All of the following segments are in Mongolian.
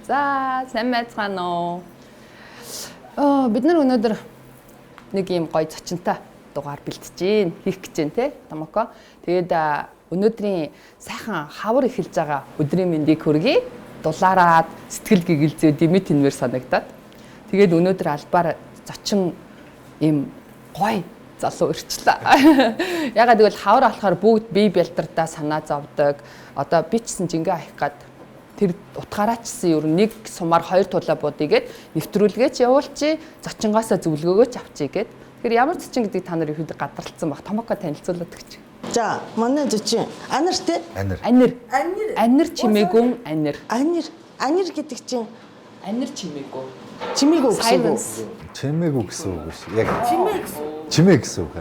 За, сайн байцгаана уу. Бид нар өнөөдөр нэг юм гоё зочинтой дугаар бэлтэж гин, хийх гэж байна те, Томоко. Тэгээд өнөөдрийн сайхан хавар эхэлж байгаа өдрийн мэндийг хүргэе. Дулаараад сэтгэл гэгэлзээ димит инвер санагдаад. Тэгээд өнөөдөр албаар зочин юм гоё залуу ирчлээ. Ягаад гэвэл хавар болохоор бүгд бие бэлтардаа санаа зовдөг. Одоо би ч гэсэн жингээ аях гад тэр утгаараач ер нь нэг сумаар хоёр тулаа буудыгээд нэвтрүүлгээч явуулчих, зочингоосоо зөвлөгөөгөөч авчий гэд. Тэгэхээр ямар зочин гэдгийг та нар ихэд гадралцсан баг. Томоко танилцуулаад өгч. За, манай зочин Анир те? Анир чимээгүн Анир. Анир гэдэг чинь Анир чимээгүү. Чимээгүү гэсэн үг. Чимээгүү гэсэн үг биш. Яг чимээ гэсэн үг. Чимээ гэсэн үг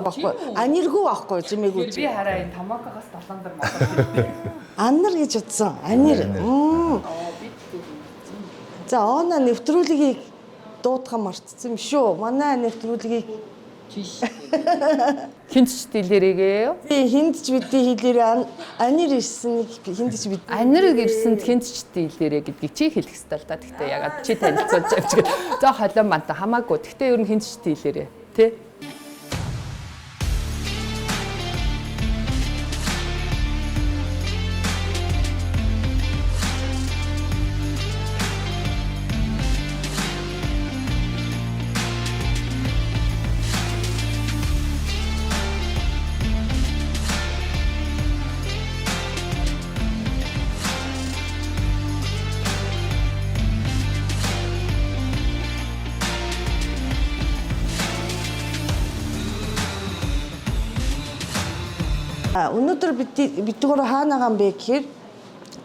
баггүй. Аниргүй баггүй чимээгүү. Би хараа энэ Томокогоос долоондар модод. Анир гэж утсан. Анир. За, оноо нэвтрүүлгийг дуудахаа мартсан юм шүү. Манай нэвтрүүлгийг Хинт ч дэлгэрээгээ. би хинд ч бидний хэлээрээ Анир ирсэн хинд ч бид Анир ирсэнд хинт ч дэлгэрээ гэдгийг чи хэлэх ёстой л да. Гэхдээ ягаад чи танилцуулж авчих. За холион манта хамаагүй. Гэхдээ ер нь хинт ч дэлгэрээ тий. Өнөөдөр бидгээр хаанагаан бэ гэхээр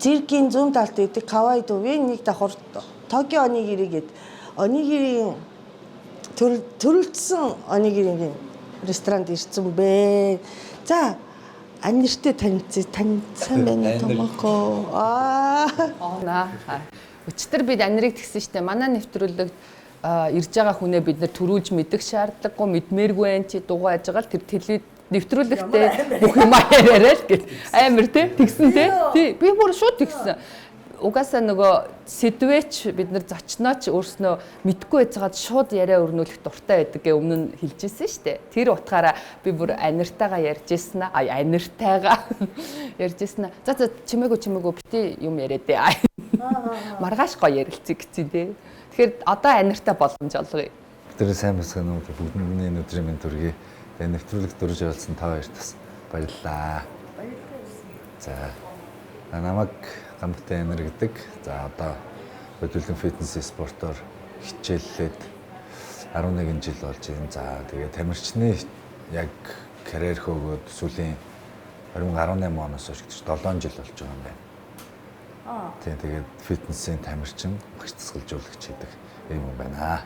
циркийн зүүн талд байдаг Кавай дувын нэг давхар Токио онигири гээд онигирийн төрөлдсөн онигирийн ресторанд ирсэн бэ. За, Аниртэй танилцсан байна Томоко. Өчтөр бид Анирыг тэгсэн штэ. Манай нэвтрүүлэгт ирж байгаа хүнээ бид нэр төрүүлж мэдэх шаардлагагүй, мэдмээргүй байх чи дугуй ажгаал тэр нэвтрүүлэгтээ бүх юм яриараа л гэж амар тэгсэн тий. Би бүр шууд тэгсэн. Угаасаа нөгөө сэдвэч бид нар зочнооч өөрснөө мэдгүй байцгаад шууд яриа өрнүүлэх дуртай байдаг гэ өмнө нь хэлжсэн штэ. Тэр утгаараа би бүр Аниртайгаа ярьжсэн аа. Аниртайгаа ярьжсэн аа. За чимээгөө бити юм яриад дээ. Маргааш гоё ярилцъя гэсэн тий. Тэгэхээр одоо Аниртай боломж олгоё. Тэр сайн басгана уу бүгдний өдрийн мэнд төргий. Тэгээ нэвтрүүлэгт дөрж явуулсан та хоёрт бас баярлалаа. За. Намайг Гамбитай Анир гэдэг. За одоо хөдөлгөөн фитнес спортоор хичээллээд 11 жил болж байна. За тэгээ тамирчны яг карьер хөөгөөд сүүлийн 2018 оноос хойш 7 жил болж байгаа юм байна. Тэгээд фитнесийн тамирчин, багш засгалжуулагч гэдэг юм байна.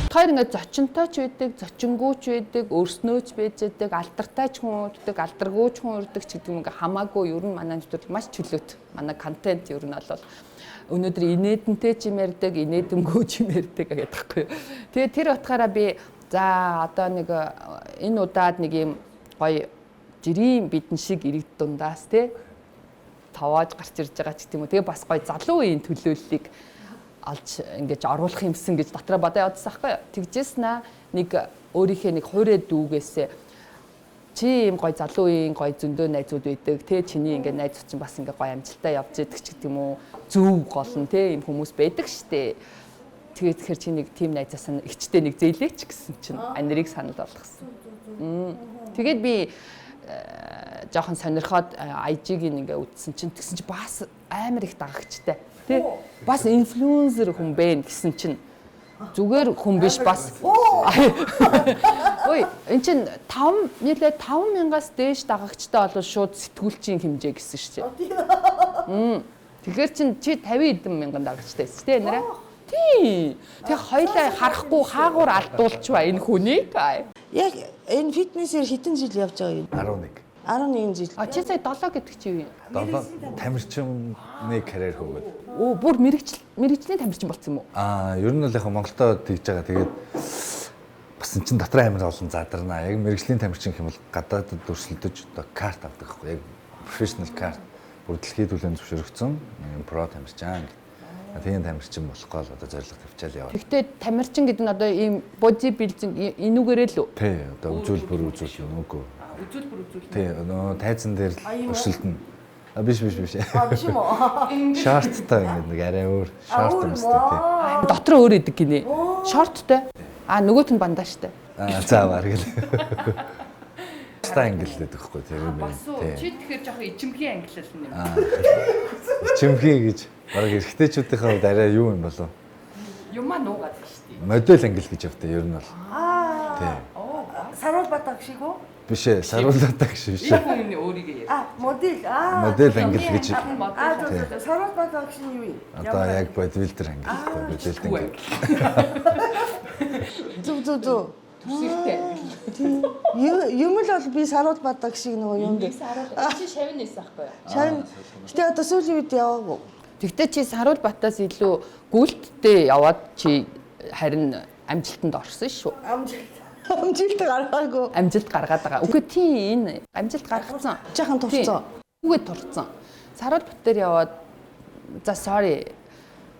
Хоёр ингээд зочинтой ч байдаг, зочингүү ч байдаг, өөрснөө ч байж байдаг, алдартай ч хүн урддаг, алдаргүй ч хүн урддаг ч гэдэг юм ингээ хамаагүй ер нь манай нэвтрүүлэг маш чөлөөт. Манай контент ер нь бол өнөөдөр инээдэнтэй ч юм ярьдаг, инээдэмгүй ч юм ярьдаг гэдэг байхгүй юу. Тэгээд тэр утгаараа би за одоо нэг энэ удаад нэг юм гоё жирийн бидэн шиг иргэд дундаас те тавааж гарч ирж байгаа ч гэдэг юм уу. Тэгээ бас гоё залуу үеийн төлөөллийг алж ингэж оруулах юмсан гэж дотроо бодоо явуулсан байхгүй юу. Тэгжээснаа нэг өөрийнхөө нэг хуурай дүүгээсээ чи юм гоё залуу үеийн гоё зөндөө найзууд байдаг те чиний ингээ найз чинь бас ингээ гоё амжилттай явж идэх ч гэдэг юм уу. Зөв гол нь те юм хүмүүс байдаг штэ. Тэгээд тэгэхээр чи нэг тим найзаас нь ихчтэй нэг зээлээч гэсэн чинь Анирыг санал болгосон. Тэгээд би жоохон сонирхоод IG-г ингээ үзсэн чинь тэгсэн чи бас амар их дагагчтай. Тэ бас инфлюенсер хүн бэ гэсэн чинь зүгээр хүн биш бас. Ой, эн чин 5,000-аас дээш дагагчтай бол шууд сэтгүүлчийн хэмжээ гэсэн шүү дээ. Тэгэхээр чин чи 50 мянган дагагчтай байсан тийм нэрэ? Тий. Тэг хоёлаа харахгүй хаагуур алдуулчихва энэ хүнийг. Яг энэ фитнесээр хэдэн жил явж байгаа юм? 11. 11 жил. А чи сая 7 гэдэг чи юу юм? 7 тамирчны карьер хөөгд. Оо бүр мэрэгжлийн тамирчин болсон юм уу? Ер нь л яг Монголдо тэгж байгаа. Тэгээд бас эн чин дотор амар олон задарнаа. Яг мэрэгжлийн тамирчин гэх юм бол гадаадд өрсөлдөж одоо карт авдаг байхгүй. Яг профешнл карт. Бүр дэлхийд түлэн зөвшөөрөгдсөн про тамирчин. Тийм тамирчин болохгүй л одоо зорилго тавьчаал яваа. Гэхдээ тамирчин гэдэг нь одоо ийм боди билдинг энүүгээрээ л үү? Тий, одоо үзүүлбэр үгүй. Үзүүлбэр үзүүлбэр. Тий, нөө тайзан дээр л өрсөлдөн. Биш. Биш юм уу? Шорттой ингэ нэг арай өөр шорт юмстай тий. Дотроо өөр идэг гинэ. Шорттой. Нөгөөт нь бандаажтай. За бараг л. Ста ангиллээд өгөхгүй тий. Чи тэгэхээр жоохон ичимхий ангиллал юм. Ичимхий гэж бараг эрэгтэйчүүдийнхээ хувьд арай юу юм болов? Юмаа нуугаад шүү дээ. Модель ангил гэж явдаг ер нь бол. Тий. Саруул батаг шиг үү? Биш ээ, саруулаатай гэж биш. Энэ хүн өөрийгөө яа. Модель. Модель ангил гэж. Саруул батаг шиг юу юм? Одоо яг бодвилдер ангил гэдэг модель ангил. Зүг. Сүртэй. Юм л бол би саруул батаг шиг нөгөө юм дээр. Чи шавн нээсэн байхгүй юу? Шарын. Гэтэ одоо сүүлийн үед яваагүй. Тэгвэл чи Саруул Батаас илүү гүйлттэй яваад чи харин амжилтанд орсон шүү. Амжилт гаргаагүй. Амжилт гаргаад байгаа. Үгүй тийм энэ амжилт гаргацсан. Жахан турцсан. Үгүй турцсан. Саруул Бат дээр яваад за sorry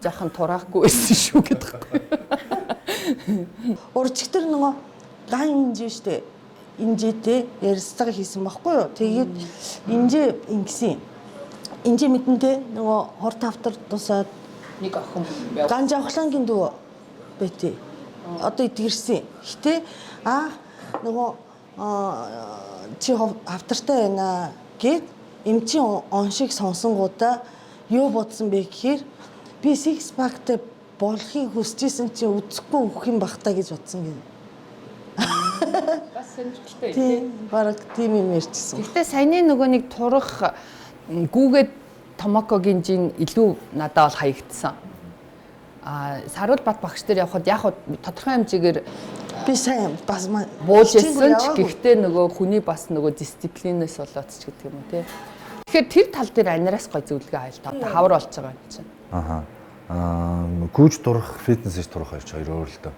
жахан тураахгүй байсан шүү гэдэг. Урчигтэр нөгөө дан инжээ штэ. Инжээтэй ярилцлага хийсэн байхгүй юу? Тэгээд инжээ ингэсэн. Инжээ мэдэнтэй нөгөө хор тавтар тусаад Нэг охин ган жавхлангийн дүү бэтээ. Одоо идгэрсэн. Гэтэ нөгөө чи автартай байна гэд эмчийн оншиг сонсонгуудаа юу бодсон бэ гэхээр би six pack-тай болохыг хүсэжсэн чи үзэхгүй өгөх юм бах та гэж бодсон гэнэ. бас сонирхолтой. Тийм, бараг тийм юм ярьчихсан. Гэхдээ саяны нөгөө нэг турах гүүгээд Томокогийн жин илүү надад бол хаягдсан. Саруул Бат багш дээр явхад яг тодорхой хэмжээгээр Би сайн бас бууж ирсэн ч гэхдээ нөгөө хүний бас нөгөө дисциплинээс болоод ч гэдэг юм уу те. Тэгэхээр тэр тал дээр анараас гой зөвлөгөө хайл та. Одоо хавар болж байгаа юм чинь. Гүүж турах, фитнес хийж турах хоёр өөр л дөө.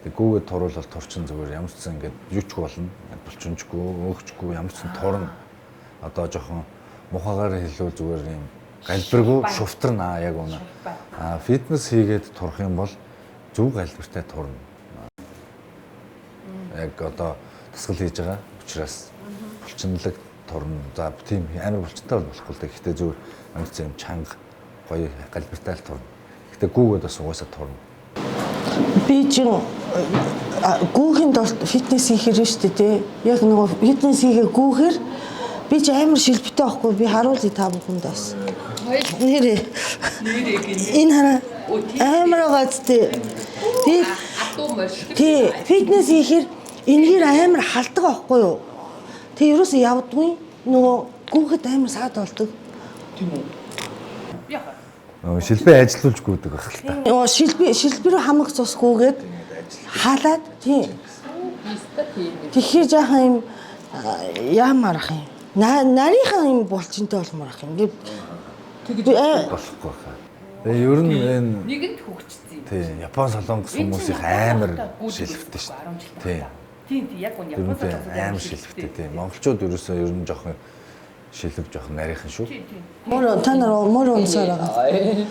Тэг гүүгээд туруулал турчин зүгээр ямар ч зэн ингээд юуч болно. Булчинчгүй, өөгчгүй ямар ч зэн турна. Одоо жоохон мухагаар хэлвэл зүгээр юм галбиргүй шуфтарна яг үнэ. Фитнес хийгээд турах юм бол зөв галбиртай турна. Яг одоо тасгал хийж байгаа учраас булчинлаг турна. За тийм амар булчинтай болохгүй л дээ. Гэхдээ зүгээр ямар ч юм чанга гоё галбиртай л турна. Гэхдээ гүүгээд бас угаасаа турна. би чинь гүүхийн тулд фитнес хийхэр шүү дээ. Яг нөгөө фитнес хийгээ гүүхэр би ч амар шилбэтэй байхгүй би харуулъя та бүхэндээс. Нэрээ. Энэ хараа амар гоцтой. Тий, фитнес хийхэр энэгээр амар халдаг байхгүй юу? Тэг ерөөсөө явдгүй нөгөө гүүхэд амар саад болдог. Тийм үү? Шилбэ ажилуулж гүйдэг байх л та. Оо шилбэрөө хамаг цус гүүгээд хаалаад тий. Тэгэхээр жаахан юм яамаар ах юм. Нарийнхан юм булчинтай болмоор ах юм. Болохгүй хаа. Тэгээ ер нь энэ Нэгэнд хөгжсөн. тий Япон солонгос хүмүүсийн амар шилбэтэй шүү дээ. Тийм яг гоо Япон амар шилбэтэй тий. Монголчууд ерөөсөө ер нь жоохон шилбэг жоохон нарийнхан шүү. Мөр та нар мөр унсаар байгаа.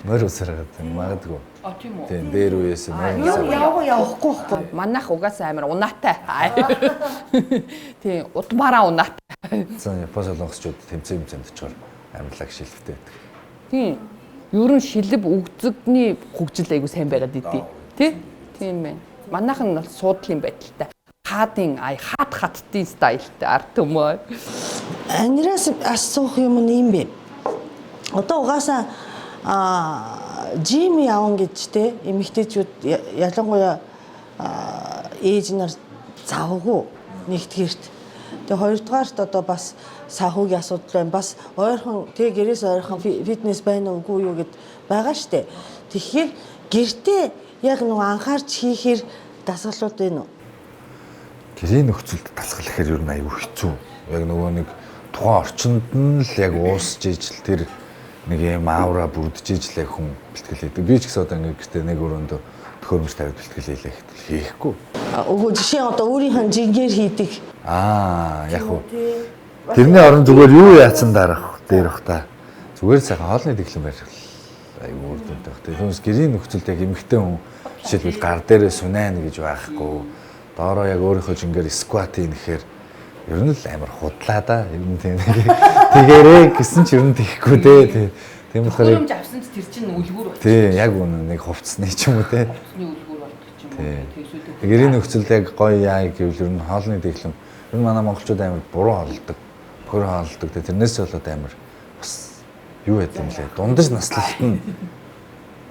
Мөр усаар байгаа магадгүй. Тийм үү. Тий дээр үеэс мөр Явахгүй байхгүй. Манайх угаасаа амар унаатай. Тийм удмаараа унаатай. За Япон солонгосчууд тэмцээн очихоор амарлаг шилбэтэй байдаг. Тийм. Ер нь шилб өгзөгний хөгжил айгу сайн байгаад идэв. Тий? Тийм байна. Манайх нь бол суудлын байдалтай. Хаадын хаад хаттын стайлтай ард түмөө. Анираас асуух юм нь юм бэ. Одоо угаасаа жим явна гэж те эмэгтэйчүүд ялангуяа ээж нар завгүй нэгдгээрт. Тэгээ хоёрдугаарт одоо бас санхүүгийн асуудал байна. Бас ойрхон тэгээ гэрээс ойрхон фитнес байна уугүй юу гэд байгаа штэ. Тэгэхээр гэртээ яг нөгөө анхаарч хийхээр дасгалууд байна уу? гэрийн нөхцөлд тасгал гэхээр ер нь аюу хэцүү. Яг нөгөө нэг тухайн орчинд нь л яг уусж ижил тэр нэг юм аавра бүрдэж ижил яг хүн бэлтгэл хийдэг. Би ч гэсэн одоо ингэ гэртээ нэг өрөөндөө төхөөрөмж тавьж бэлтгэл хийлээ гэтэл хийхгүй. Өгөө жишээ одоо өөрийнх нь жингээр хийдэг. Яг уу. Тэрний орон зүгээр юу яатсан дарах дээр бах та. Зүгээр сайхан хоолны дэглэм барих аюу үр дүнтэй бах. Түүнээс гэрийн нөхцөлд яг эмэгтэй хүн жишээлбэл гар дээрээ сүнэн гэж байхгүй. Доороо яг өөрийнхөө жингээр скват хийхээр ер нь л амар худлаа да. Ер нь тийм тэгээрээ гэсэн ч ер нь тийхгүй дээ. Тийм болохоор Хөрөмж авсанд тэр чинь үлгүр болчих. тий яг үнэ нэг хувцсны ч юм уу те. Хувцсны үлгүр болчих юм уу. Тэгсүүдээ. Гэрийн нөхцөлд яг гоё яа гэвэл ер нь хоолны дэглэм ер нь манай монголчууд амар буруу хоолдог. Бохор хоолдог. Тэрнээс болоод амар бас юу яд юм лээ. Дундаж наслалт нь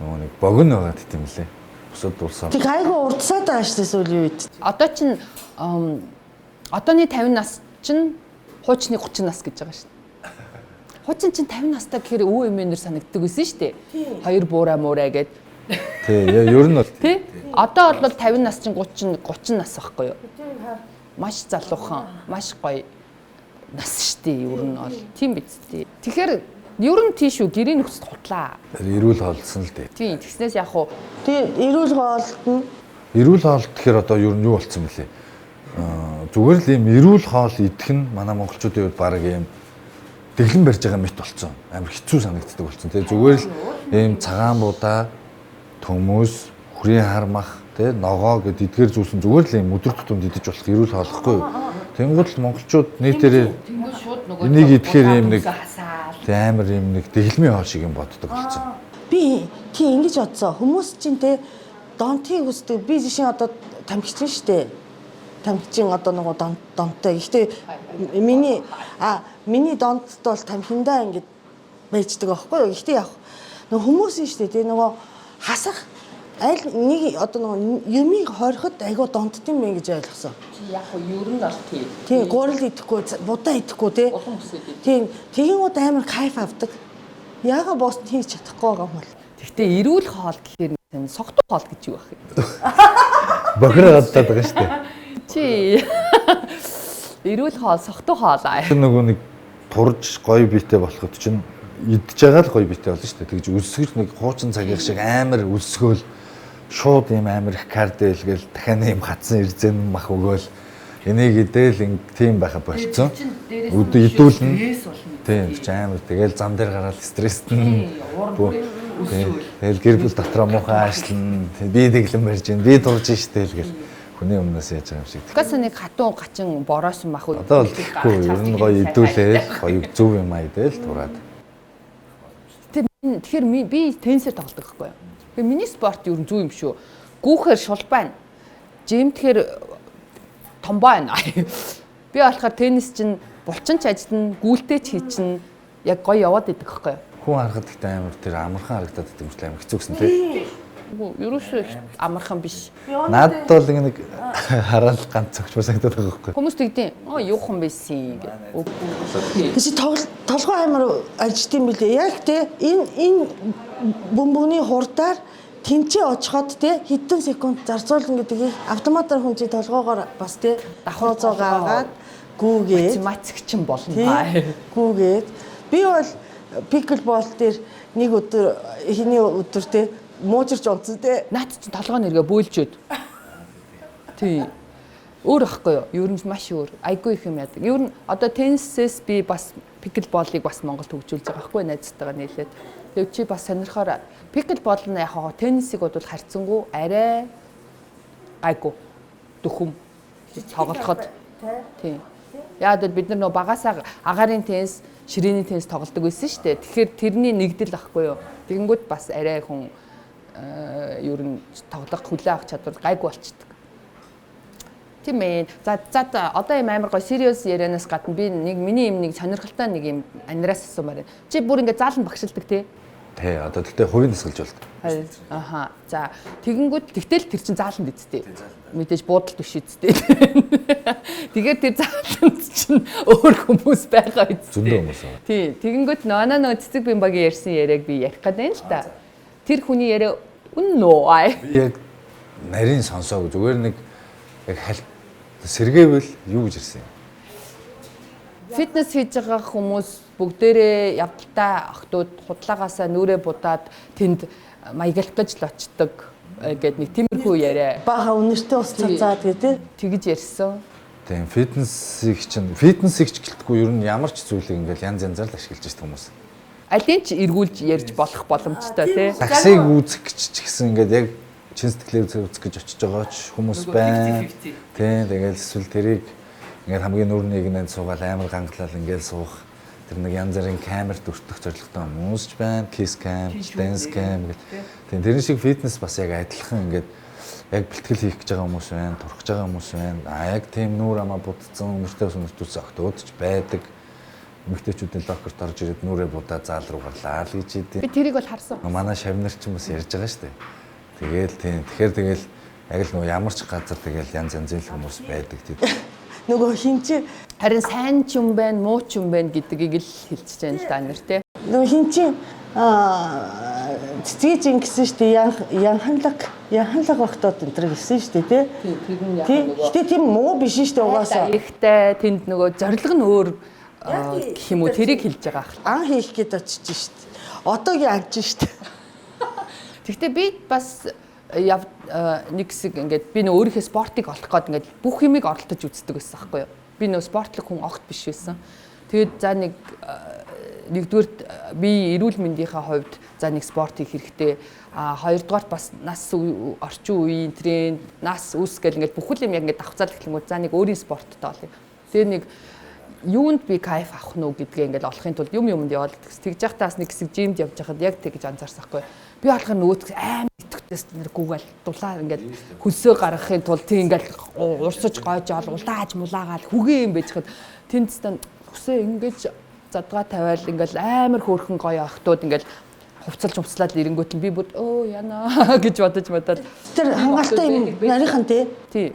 нөгөө нэг богино байгаад ит юм лээ. Бусад улсаар. Тэг айгу урдсаад байгаа шүү дээ сүүлийн үед. Одоо чинь одооний 50 нас чинь хуучны 30 нас гэж байгаа шүү дээ. Хуучин чинь 50 настай гэхээр өвөө эмээнэр санагддаг байсан шүү дээ. Хоёр буурай муурай гэд. Тий, ер нь бол Тий? Одоо бол 50 нас чинь 30 нас байхгүй юу? Маш залуухан, маш гоё нас шүү дээ. Ер нь бол тийм биз дээ. Тэгэхээр ер нь тийш үү гэрийн нөхцөлд хутлаа. эрүүл хоолсон л дээ. Тийм. Тэгснээс яг уу Тэг эрүүл хоолт нь Эрүүл хоол гэхээр одоо ер нь юу болцсон бэлээ? Зүгээр л ийм эрүүл хоол идэх нь манай монголчуудын хувьд баг ийм дэглэм барьж байгаа мэт болцсон. Амар хэцүү санагддаг болцсон. Тэгээ зүгээр л ийм цагаан будаа, төмөөс, хүрийн хармах, тэгээ ногоо гэд эдгээр зүйлсэн зүгээр л ийм өдөр тутамд идэж болох эрүүл хоолхгүй юу? Тэнгууд л монголчууд нийтээрээ тэнгуү шууд нөгөө энийг идэхээр ийм нэг хасаал. амар ийм нэг дэглэмийн хоол шиг юм боддог болцсон. би тий ингэж бодсоо. Хүмүүс чинь те донтыг үсдэг. Би жишээ одоо тамхичин штэ. Тамхичин одоо нөгөө донтой. Гэхдээ миний донтд бол тамхиндаа ингэж байждаг аахгүй юу? Гэхдээ яг нөгөө хүмүүс нь штэ те нөгөө хасах аль нэг одоо нөгөө юмыг хориход айгуу донтд юм бэ гэж ойлгосон. Яг уу ер нь бол тийм. Тий гурал идэхгүй, будаа идэхгүй те. Улам өсөд. Тийм тэгингууд амар кайф авдаг. Яага босд хийж чадахгүй байгаа юм бол. Гэхдээ эрүүл хоол гэхээр тийм согтуу хоол гэж юу ах юм. Бохир гадаад байгаа шүү дээ. Чи эрүүл хоол, согтуу хоол аа. Тэр нөгөө нэг турж гоё биетэй болоход чинь идж байгаа л гоё биетэй болно шүү дээ. Тэгж өсгөж нэг хуучин цагийн шиг амар өсгөөл шууд юм амар их кардио илгээл дахиад юм хатсан ирзэн мах өгөөл энийг идээл тийм байха болцсон. Өдөө идүүлнэ. Тийм амар тэгэл зам дээр гараад стресстэй. Тэгэл гэр бүл дотроо муухай ажиллана. Би дэглэм барьж гин. Би турж штэ л гэл хүний өмнөөс яаж байгаа юм шиг. Тэгээс нэг хатун гачин бороосон мах үү. Одоо бол тэгэхгүй ер нь гоё идүүлээл гоё зөв юм аа идээл тураад. Тэгэхээр би теннисээр тоглодог байхгүй юу. Тэгэхээр миний спорт ер нь зөв юм шүү. Гүүхээр шул байна. Жимтгэхэр том байна. Би болохоор теннис чинь булчин ч ажиллана, гүйлтэй ч хийчин яг гоё яваад идэг байхгүй юу. Хүн харахад ихтэй амар тэр амархан харагдаад идэв юм шиг амар хэцүү гэсэн тий. Ерөөсөө амархан биш. Надад бол нэг хараад ганц цогч санагдаад байгаа байхгүй. Хүмүүс тэгдэв. Юухан байсан гэх. Тэсээ толгой амар ажилтсан билээ. Яг те энэ бөмбөгний хурдаар тэнцээ очиход те хэдэн секунд зарцуулна гэдгийг автоматар хүн чи толгоогоор бас те давхар зугаагаад гүүгээд математикчин болно. Гүүгээд би бол пиклбол дээр нэг өдөр эхний өдөр те муужирч унтсан те. Наад чи толгой нэргээ бөөлжөөд. Тий. Өөр ахгүй юу? Ер нь маш өөр. Айгүй их юм яадаг. Ер нь одоо теннисээс би бас пиклболыг бас Монголд хөгжүүлж байгаа байхгүй найзтайгаа нийлээд. Тэг чи бас сонирхоор пиклбол нь яг хаа теннисийг бодвол харьцангуй арай айгүй дөхөм тоглоход. Тий. Яагаад бид нар нөө багасаа агаарын теннис, ширээний теннис тоглодог байсан шүү дээ. Тэгэхээр тэрний нэгдэл ахгүй юу? Тэгэнгүүт бас арай хүн ер нь тоглох хүлээ авах чадвар гайгүй болчихдээ. Тийм ээ. За одоо юм амар гоё serious ярианаас гадна би миний юм нэг сонирхолтой нэг юм анираас асуумаар байна. Чи бүр ингэ заалан багшилдаг тий? Тий, одоо тэгтээ хувийн тасгалж болдог. Аха. За тэгэнгүүт тэгтэл тэр чин зааланд эцтэй. Мэдээж буудалд биш эцтэй. Тэгээд тэр зааланд чин өөр хүмүүс байгаа эцтэй. Зөндөө хүмүүс аа. Тий. Тэгэнгүүт нөө цэцэг бимбагийн ярьсан яриаг би ярих гээд байна л та. Тэр хүний яриа үнэн үү? Би яг нарийн сонсоог зүгээр нэг яг Сэргээвэл юу гэж ирсэн юм? Фитнес хийж байгаа хүмүүс бүгдээрээ явдалтай охтууд худлаагаасаа нүрээ будаад тэнд маягалах гэж л очдог гэдэг нэг тиймэрхүү яриа. Бага үнэртэй ус цацаад гэдэг. Тэгж ярьсан. Тийм фитнесийг ч гэлтгүй ер нь ямар ч зүйлийг ингээл янз янзаар л ашиглаж байгаа хүмүүс. Алийг ч эргүүлж ярьж болох боломжтой тий. Таксиг үүсгэх ч гэсэн ингээд яг чин сэтгэлээ үүсгэх гэж очиж байгаа ч хүмүүс байна. Тийм тэгэл эсвэл тэрийг ингээд хамгийн нүрнийг нэнд суугаад амар гангалал ингээд суух тэр нэг янз бүрийн камерт өртөх зорилготой хүмүүс ч байна. Kiss cam, dance cam гэх. Тийм тэрэн шиг фитнес бас яг адилхан ингээд яг бэлтгэл хийх гэж байгаа хүмүүс байна, турхаж байгаа хүмүүс байна. Яг тийм нүүр амаа будцсан, нэртэй сүнэртүүс огтуд ч байдаг. Эмэгтэйчүүдийн локерт орж ирээд нүрээ будаа заал руу гарлаа л гэж идэв. Би тэрийг бол харсан. Манай шавнар ч юм бас ярьж байгаа шүү дээ. Тэгэл тийм. Тэгэхээр яг л нөгөө ямар ч газар тэгэл янз янзын хүмүүс байдаг тийм. Нөгөө хинчээ Харин сайн ч юм байна, муу ч юм байна гэдгийг л хэлчихэж байна л да нэр тий. нөгөө хинчээ цэцгийж ингэсэн шүү дээ. Янханлаг багтаад энэ төр гэсэн шүү дээ тий. Тий. Гэтэ тийм муу биш шүү дээ угаасаа. Ихтэй тэнд нөгөө зориг нь өөр гэх юм уу тэрийг хэлж байгаа ах. Ан хийх гээд очиж шүү дээ. Одоогийн анч шүү дээ. Гэхдээ би бас нэг хэсэг ингээд би нөө өөрийнхөө спортыг олох гээд ингээд бүх юмыг оролдож үздэг байсан байхгүй юу. Би нөө спортлог хүн огт биш байсан. Тэгээд за нэгдүгürt би эрүүл мэндийнхаа хувьд за нэг спорт хийх хэрэгтэй. Хоёрдугаарт бас нас орчин үеийн тренд, нас үс гэл ингээд бүхэл юм яг ингээд давхцаал эхлэнгүүт за нэг өөрийн спорттой олъё. Тэгээд нэг юунд би кайф авах нь уу гэдгээ ингээд олохын тулд юмд яваад тэгж яхтаас нэг хэсэг жимд явж байхад яг тэгж анзаарсан байхгүй. Би болохоор нөгөөд аим итгэвтэйс гүүгээл дулаа ингээд хөлсөө гаргахын тулд тийм ингээд урсаж гойжоол улааж мулаагаал хүгээ юм байж хад тэнд стан хүсээ ингээд задгаа тавиал ингээд амар хөөрхөн гоё охтууд ингээд хувцалж ирэнгүүт нь би бүр яна гэж бодож бодоод Тэр хангалттай юм нарийнхан тий. тий.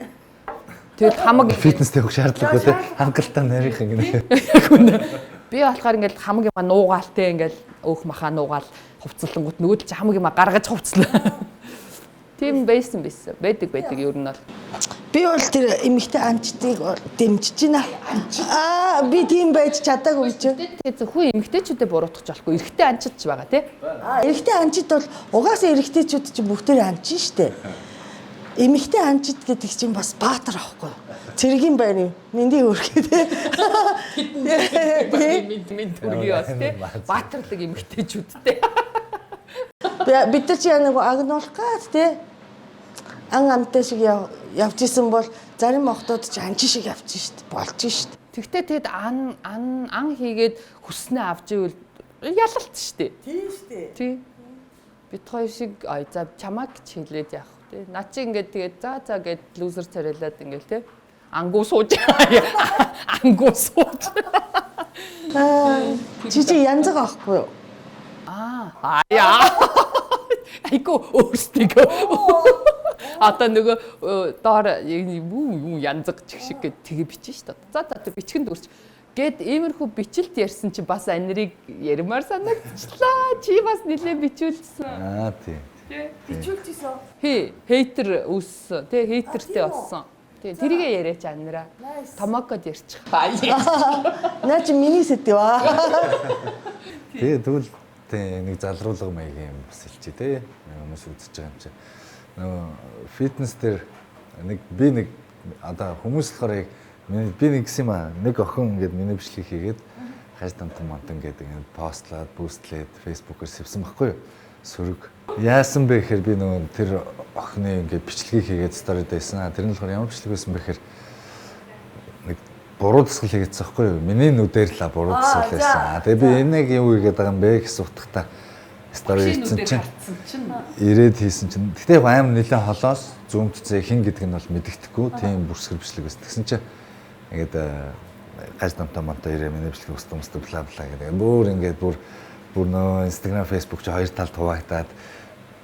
Тэгээд хамаг Фитнестэй хөх шаардлагагүй те хангалттай нарийнхан гэнэ. би болохоор ингээд хамаг юм нуугаалтай ингээд өөх махаа нуугаал хувцлангууд нөгөөд чи хамаг юм гаргаж хувцлаа. Тийм байсан. Байдаг ер нь бол. Би бол тэр эмэгтэй анчтыг дэмжиж байна. Би тийм байж чадаагүй ч. Тэгээд зөвхөн эмэгтэйчүүдэд буруутгах болохгүй. Эрэгтэй анчид ч байгаа тий. Эрэгтэй анчид бол угаасаа эрэгтэйчүүд чинь бүгдээ анчин штэ. Эмэгтэй анчид гэдэг чинь бас баатар аахгүй. Цэргийн байр юм. Мэндийн өрхөө тий. Мэд төргий бас тий. Баатарлаг эмэгтэйчүүдтэй. Бид нар чи яг агнуулах гад тий. Ан амтай шиг явж исэн бол зарим охтууд чи анчин шиг явж штт. Болж штт. Тэгтээ тэгэд ан хийгээд хүснээ авч ивэл ялалт штэ. Тийм штэ. Тий. Бид хоёр шиг за чамаг ч хэлээд яах вэ? Наа чи ингээд тэгээд за гэд лузер царайлаад ингээл тий. Ангуу сууж. Чи янзгаа авахгүй юу? Яа. Айко өөрсдөө. Одоо нөгөө доор юу янзаг чих шиг гээд тэгээ бичин шүү дээ. За тэр бичгэнд өрч. Гэт иймэрхүү бичлэлт ярьсан чи бас анирыг ярмаар санагдчихлаа. Чи бас нэлээ бичүүлсэн. Тийм. Бичүүлчихсэн. Хейтер үүссэн. Тэ хейтертэй болсон. Тэ тэрийгэ яриач анираа. Томокод ярьчих. Наа чи миний сэдв аа. Тэгээ тэгвэл нэг залруулга маягийн юм бас хэлчихье те. Хүмүүс үзэж байгаа юм чи. Нөгөө фитнес дээр би одоо хүмүүс болохоор яг би нэг гэсэн юм аа. Нэг охин ингээд миний бичлэг хийгээд хаж тамтан гэдэг ингээд постлаад, бүүстлээд фэйсбүүкээр сэвсэн байхгүй юу? Сөрөг. Яасан бэ гэхээр би нөгөө тэр охины ингээд бичлэгийг хийгээд сторид байсан. Тэр нь болохоор ямар бичлэг байсан бэ гэхээр нэг буруу дасгал хийгээдсэн байхгүй юу? Миний нүдээр л буруу дасгал байсан. Тэгээ би энийг юу хийгээд байгаа юм бэ гэсэн утгатай стори хийсэн чинь ирээд хийсэн чинь гэтээ амар нэлээд холоос зүүмтцээ хин гэдэг нь бол мэддэхгүй тийм бүрсгэр бичлэг байсан. Тэгсэн чинь ингээд гаж намтаа мантаа ирээ миний бичлэг устдам бла бла гэдэг. Бүр нөө Instagram, Facebook ч хоёр талд хуваагдаад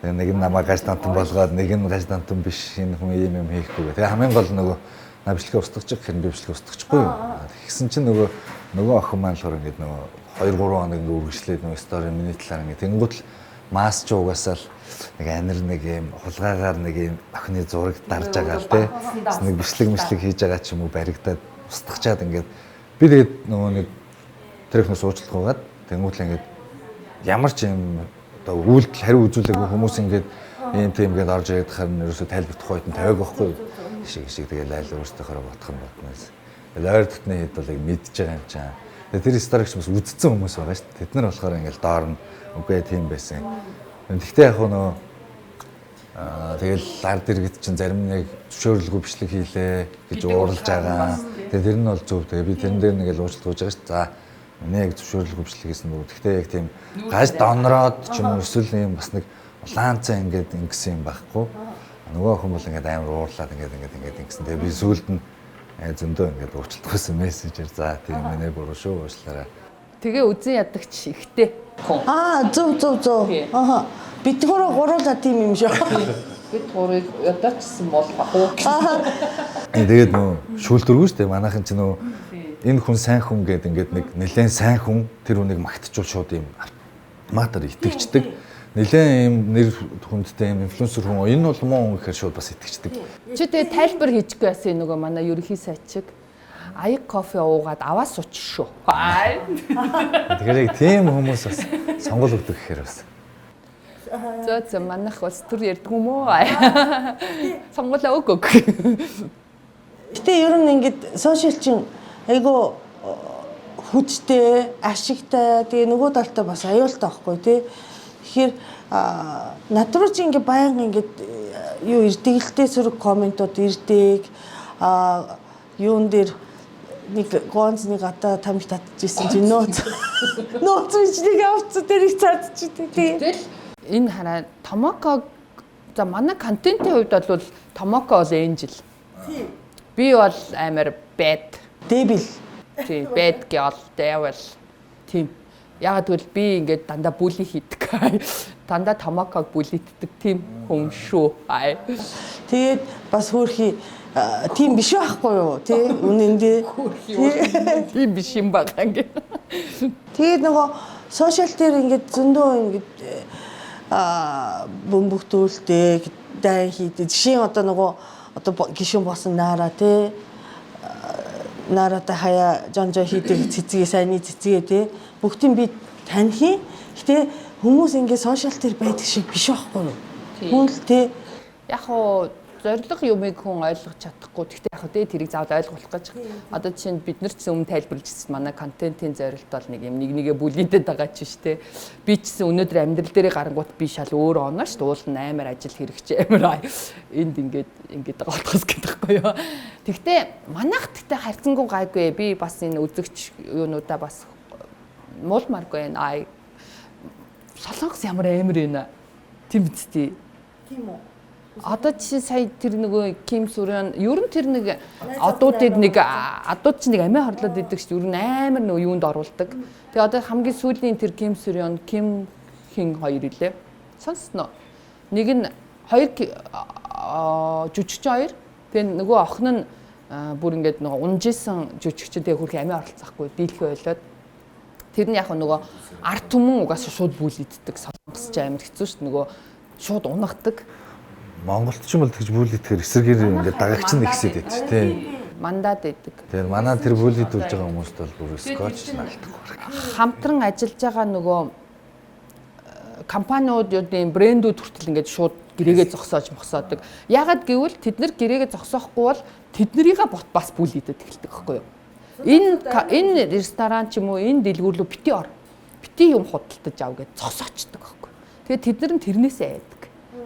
нэг нь намайг гаж намтан болгоод нэг нь гаж намтан биш энэ хүн юм хийхгүй. Тэгээ хамгийн гол нөгөө на бичлэгээ устгах гэхээр би бичлэгээ устгахгүй юу. Тэгсэн чинь нөгөө охин маань болохоор ингээд нөгөө 2-3 хоног ингээд үргэлжлээд нөгөө стори миний талаар ингээд тэнгуут л масч угаасаа л нэг анир нэг юм хулгаагаар нэг юм охины зураг дарж байгаа л те. Нэг бичлэг хийж байгаа ч юм уу баригдаад устгачаад ингээд би тэгээд нөгөө нэг тэр ихнээс уучлах угаад тэнгуүтлээ ингээд ямар ч юм одоо үйлдэл хариу үзүүлээгүй хүмүүс ингээд ийм тийм ингээд орж ирээд харин ерөөсө тайлбарлах хойд нь тавиаг байхгүй шиг тэгээд айл өөртөөхөөрөө бодох юм бодноос. Тэгээд ойр дотны хэд бол мэдж байгаа юм чам. Тэгээд тэр историкч бас үдцсэн хүмүүс байгаа шүү дээ. Тэд нар болохоор ингээд доор нь үгүй тийм байсан. Гэхдээ яг нөгөө тэгэл ард иргэд чинь зарим нэг зөвшөөрлгүй бичлэг хийлээ гэж ууралж байгаа. Тэгээд тэр нь бол зөв. Тэгээд би тэрэн дээр нэг л уучлалт хийж байгаа шүү. За нэг зөвшөөрлгүй бичлэг хийсэн бөгөөд. Гэхдээ яг тийм гаж донроод ч юм уу эсвэл юм бас нэг улаанцаа ингээд ингэсэн юм байхгүй. Нөгөө хүн бол ингээд амар уурлаад ингээд ингэсэн. Тэгээд би сүүлд нь зөндөө ингээд уучлалт хийсэн мессежээр за тийм нэ буруу шүү уучлаарай. Тэгээ үзэн ядагч ихтэй хүн. Зөв. Аха. Бид гуруула тийм юм шүү. Бид гурыг ядагчсан бол бахуу. Тэгээд нөө шүүлтүргүй шүү дээ. Манайхан ч нөө энэ хүн сайн хүн гэдэг ингээд нэг нэлээд сайн хүн тэр хүнийг магтжуул шууд юм автоматар итгэждэг. Нэлээд юм нэр хүндтэй юм инфлюенсер хүн энэ бол муу хүн гэхээр шууд бас итгэждэг. Чи тэгээ тайлбар хийчихгүй яасан нөгөө манай ерөнхий сайчиг аяг кофе уугаад аваа сууч шүү. Тэгэхээр яг тийм хүмүүс бас сонгол өгдөг гэхээр бас. За манайх бас түр ярьдаг юм уу? Сонголоо өг. Гэтэ ер нь ингээд сошиал чин айгу хүчтэй, ашигтай тэгээ нөгөө талтай бас аюултай байхгүй тий. Тэгэхээр над руу чи ингээд баян ингээд юу ирдэгтэй сөрөг комментууд ирдэг. Юун дээр нэг гонцны гата тамиг татчихсан чи нууц бичлэг авцсан тэр их цаадчихдаг тий. Тэгэл энэ хараа Томоко за манай контентын хувьд бол Томоко бол энжил. Би бол амар бэд. Дэбил. Тий, бэд гэл дэвэл тийм. Яг тэгвэл би ингээд дандаа бүли хийдэг. Дандаа Томоког бүлийддэг тийм хүн шүү. Тэгээд бас хөөрхий тийм биш байхгүй юу тий үнэндээ тийм биш юм байна ингээд. Тэгээд нөгөө сошиал дээр ингээд зөндөө ингээд бөмбөгтүүлдэг дай хийдэг. Жишээ нь одоо гишүүн босон наараа тий наараата хаяа жонжоо хийдэг цэцгээ сайнны цэцгээ тий бүгдийг би таних. Гэтэ хүмүүс ингээд сошиал дээр байдаг шиг биш байхгүй юу? Хүн л тий яг хоо зориг юмыг хүн ойлгож чадахгүй. Гэхдээ яг хөө тэрийг заавал ойлгуулах гэж. Одоо жишээ нь бид нар ч өмнө тайлбарлажсэн манай контентын зорилт бол нэг юм нэгээ бүлийдэд байгаа ч биш те. Би ч гэсэн өнөөдөр амьдрал дээрээ гарангуут би шал өөр оноо ш. Уул нь амар ажил хэрэгч амар энд ингээд байгаа болохос гэдэгхгүй юу. Гэхдээ манайх гэхдээ харьцангуй гайгүй. Би бас энэ үзэгч юунуудаа бас муулмааргүй байна. Солонгос ямар амар байна. Тийм үстэй. Тийм үү. Одоо чи сая тэр нөгөө Ким Сүрэн ер нь тэр нэг одуудыг нэг одууд чи нэг амиа хорлоод идэг шүү. Ер нь амар нөгөө юунд оруулдаг. Тэгээ одоо хамгийн сүүлийн тэр Ким Сүрэн, Ким Хин хоёр илээ. Сонсноо. Нэг нь хоёр жүжигч хоёр. Тэгээ нөгөө охин нь бүр ингээд нөгөө унжсэн жүжигчтэй тэгээ хүрх амиа оролцохгүй дийлхий ойлоод. Тэр нь яг нөгөө арт түмэн угаас шууд бүлийддэг. Солонгос ч амар хэцүү шүү. Нөгөө шууд унагдаг. Монголд ч юм бол тэгж бүлийдэхээр эсрэгээр ингээд дагагч нь ихсээд байд ч тийм мандат идэг. Тэгэхээр манай тэр бүлийдүүлж байгаа хүмүүст бол бүр скотч наалтдаг. Хамтран ажиллаж байгаа нөгөө компаниудын брэндүүд хүртэл ингээд шууд гэрээгээ зогсоож мохсоодог. Ягаад гэвэл тэд нар гэрээгээ зогсоохгүй бол тэднэрийгээ бас бүлийдэд эхэлдэг байхгүй юу? Энэ ресторан ч юм уу энэ дэлгүүрлөө бити ор. Бити юм худалдаж ав гэж зогсоочдөг байхгүй юу? Тэгээд тэд нар нь тэрнээсээ айдаг.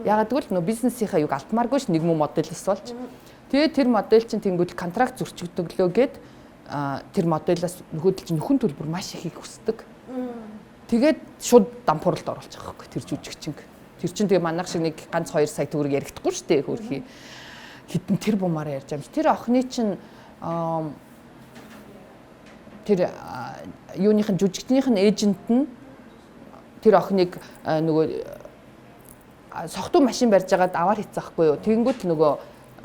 Ягаад гэвэл нөө бизнесийнхаа юг алдмааргүй ш нэг муу моделс болж. Тэгээд тэр модель чинь тэнгуүл контракт зөрчигдөглөө гэд тэр моделаас нөгөөдөл чинь нөхөн төлбөр маш ихийг хүсдэг. Тэгээд шууд дампуурлалд оруулж байгаа байхгүй тэр жүжигчин. Тэр чинь тэгээ манайх шиг нэг ганц 2 сая төгрөг ярихдаггүй шүү дээ хөрхий. Хитэн тэр бумаараа ярьж байгаа юм. Тэр охины чинь тэр юуныхын жүжигчнийх нь эйжент нь тэр охиныг нөгөө сохтуу машин барьж байгаад аваар хийцэхгүй юу. Тэгэнгүүт нөгөө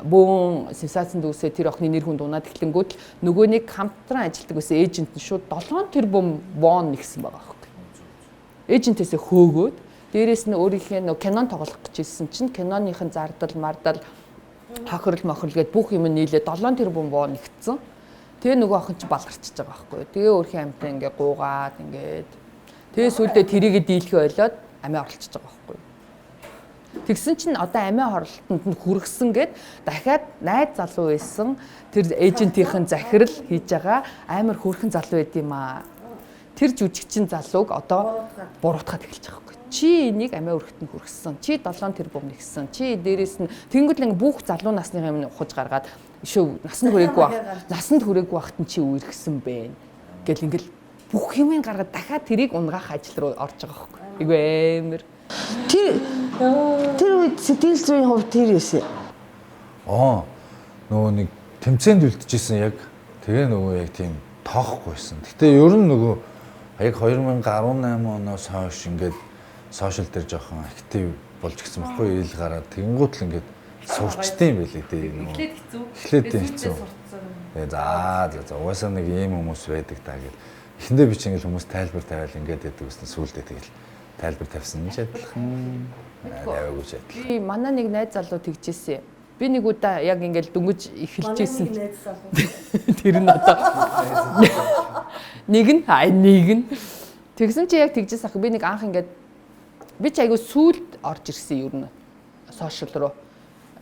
бөөн сенсацийн дүүсээ тэр охины нэр хүнд унаад эхлэнгүүт нөгөө нэг хамтран ажилладаг байсан эйжент нь шууд 7 тэрбум вон нэгсэн байгаа байхгүй. Эйжентээсээ хөөгөөд Дээрээс нь өөрийнхөө нөө кинон тоглох гэж ирсэн чинь киноныхын зардал, мардал, хохирол, мохирол гэд бүх юм нийлээ 7 тэрбум боо нэгтсэн. Тэгээ нөгөө охин ч балгарчж байгаа байхгүй юу. Тэгээ өөрхийн амьтаа ингээ гуугаад ингээд тэгээ сүлдээ тэрийгэ дийлхэ ойлоод амиа орлчихж байгаа байхгүй юу. Тэгсэн чинь одоо амиа хорлолтонд нь хүргэсэн гэд дахиад найз залуу байсан тэр эйжентийн захирал хийж байгаа амар хөөрхөн залуу байд юм аа. Тэр жүжигчин залууг одоо буруутгаад эхэлж байгаа байхгүй. Чи энийг амиа өргөтөнд хүргэсэн. Чи 7 тэрбум нэгсэн. Чи дээрээс нь тэнгуэл ингээ бүх залуу насны юм ухаж гаргаад шүү насанд хүрээгүй байхад нь чи үерхсэн бэ гэл ингээл бүх юмыг гаргаад дахиад тэрийг унгаах ажил руу орж байгаа байхгүй. Айгу амар. Тэр үед сэтгэл зүйн хувь тэр юусэн. Нөгөө нэг тэмцээнд үлдчихсэн яг тэгээ нөгөө яг тийм тооохгүйсэн. Гэтэ ер нь нөгөө яг 2018 оноос хойш ингээд сошиал дээр жоохон актив болж гисэн баггүй ил гараад тэгэнгүүт л ингээд сурчдсан юм байлээ дээ. Эхлээд хэцүү. За угаасаа нэг ийм хүмүүс байдаг та гэд. Эхэндээ би чинь хүмүүс тайлбар тавиал ингээд байдаг гэсэн сүулдэ тэгэл тайлбар тавьсан ч адилхан. Тавиагүй ч адилхан. Би манай нэг найз залуу тэгжсэн. Би нэг удаа яг ингээд дөнгөж эхэлжсэн. Тэр нь одоо нэг нь тэгсэн чи яг тэгжсэн ах би нэг анх ингээд би ч айгу сүулт орж ирсэн ер нь сошиал руу.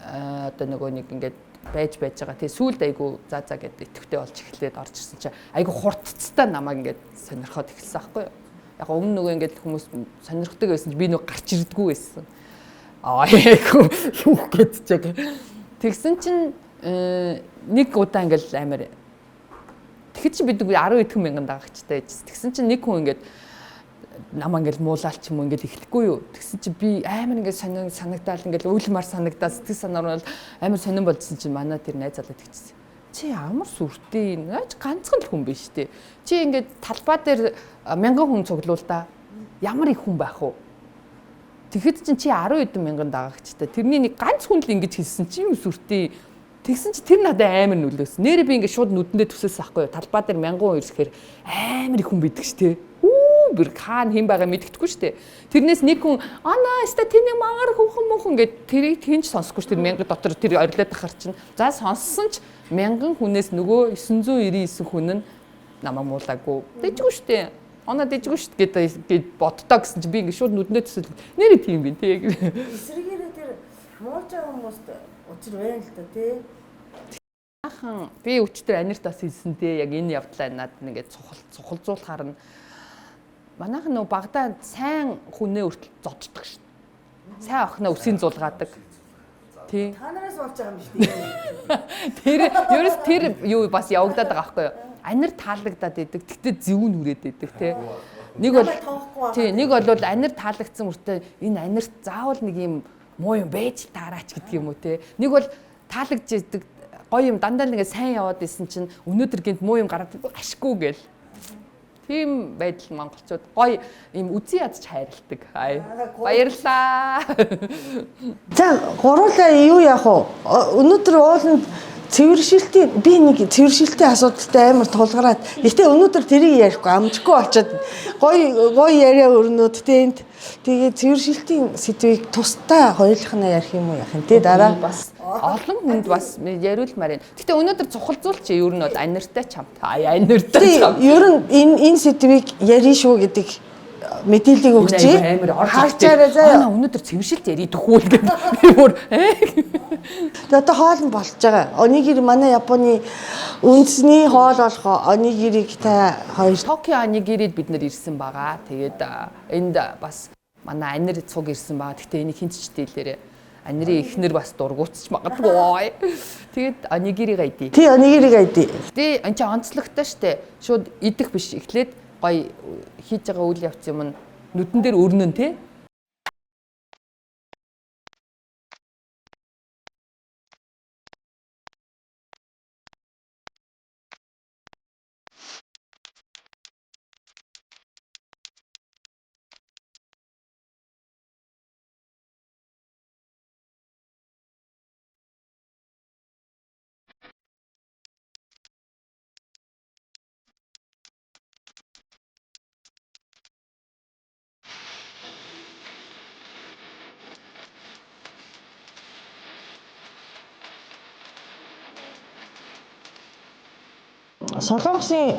Одоо нөгөө нэг ингээд байж байгаа. Тэгээ сүулт айгу за гэдэг итгэвтэй болж эхлээд орж ирсэн чи айгу хурдцтай намайг ингээд сонирхоод эхэлсэн аахгүй юу. Яг өмнө нөгөө ингээд хүмүүс сонирхдаг байсан чи би нөгөө гарч ирдэггүй байсан. Айгу юу гэдчиэг. Тэгсэн чинь нэг удаа ингээд амар тэгэхэд чи бид 10 эдхэн мянган дагагчтай байжсэн. Тэгсэн чинь нэг хүн ингээд намаа ингээл муулаалч юм ингээл эхлэхгүй юу. Тэгсэн чи би амар ингээд санагдаал ингээл өөлмар санагдаа сэтгэл санаар бол амар сонирн болжсэн чинь манай тэр найз залуу тэгчихсэн. Чи ямар сүртэй наач ганцхан л хүн биш үү? Чи ингээд талбай дээр 1000 хүн цуглуул та. Ямар их хүн байх вэ? Тэгэхэд чи 10 эдэн мянган дагагчтай. Тэрний нэг ганц хүн л ингэж хэлсэн чи юу сүртэй. Тэгсэн чи тэр надад амар нөлөөсөн. Нэрээ би ингээд шууд нүдэндээ төсөөсөн ахгүй юу? Талбай дээр 1000 хүн ирэхээр амар их хүн бидэг ш тэ. Bir хаана хэн байгаа мэддэхгүй шүү дээ. Тэрнээс нэг хүн ста тэний мангар хүүхэн гэд тэрийг тэнч сонсохгүй шүү дээ. 1000 дотор тэр орилоод ахаар чинь. За сонссон ч 1000 хүнээс нөгөө 999 хүн нь намайг муулаагүй. Дэжгүй шүү дээ. Дэжгүй шүү гэд боддоо гэсэн чинь би ингэ шууд нүдэндээ төсөөл. Нэрээ тийм би тий. Эсрэгээрээ тэр муулж байгаа хүмүүст учир байна л та тий. Ахан би өчтөр аниртаас хэлсэн тий. Яг энэ явдлаа надад ингээд цухалзуулахаар нь манайхан нөө Багдад сайн хүнээ өртөл зодддаг шүү дээ. Сайн охиноо үсгийн зулгаадаг. Тий. Та нараас болж байгаа юм шүү Тэр дээ. ерөөс тэр юу бас явагдаад байгаа байхгүй юу? Анир таалагдаад идэг. Тэгтээ зөв нь хүрээд идэг тий. Нэг бол анир таалагдсан мөртөө энэ анирт заавал нэг юм муу юм байж таараач гэдэг юм уу тий. Нэг бол таалагдж идэг гоё юм дандаа нэг сайн яваад исэн чинь өнөөдөр гинт муу юм гараад ашгүй гээл. Тийм байдал монголчууд гоё юм үзий ядч хайрладаг. Баярлаа. За гуруулаа юу яах вэ? Өнөөдөр ууланд цэвэршилтийн би нэг цэвэршилтийн асуудалтай амар тулгараад. Гэтэ өнөөдөр тэрийг ярихгүй амжихгүй болчиход гоё яриа өрнөд тэнд. Тэгээ цэвэршилтийн сэдвийг тусдаа хоёулахна ярих юм уу яах юм те дараа бас олон хүнд бас яриулмаар байна. Гэтэ өнөөдөр цухалзуулч ер нь бол аниртай чамд. Аниртай чамд. Ер нь энэ сэдвийг ярина шүү гэдэг мэдээллийг өгч харчаарай заа. Өнөөдөр цэвэршилт ярий төхүүл гэдэг. Би бүр Тэгээ одоо хоол нь болж байгаа. Онигири манай Японы үндэсний хоол болох онигирийг та хоёр Токио онигирид бид нэр ирсэн байгаа. Тэгээд энд бас манай анир цуг ирсэн байгаа. Гэтэ энийг хинч ч дийлээрээ анирын эхнэр бас дургуутч магадгүй. Тэгээд онигирига идэ. Тий онигирига идэ. Гэтэ ан чи онцлогтой штэ. Шууд идэх биш. Эхлээд гоё хийж байгаа үйл явц юм нүдэн дээр өрнөн тий. Солонгосын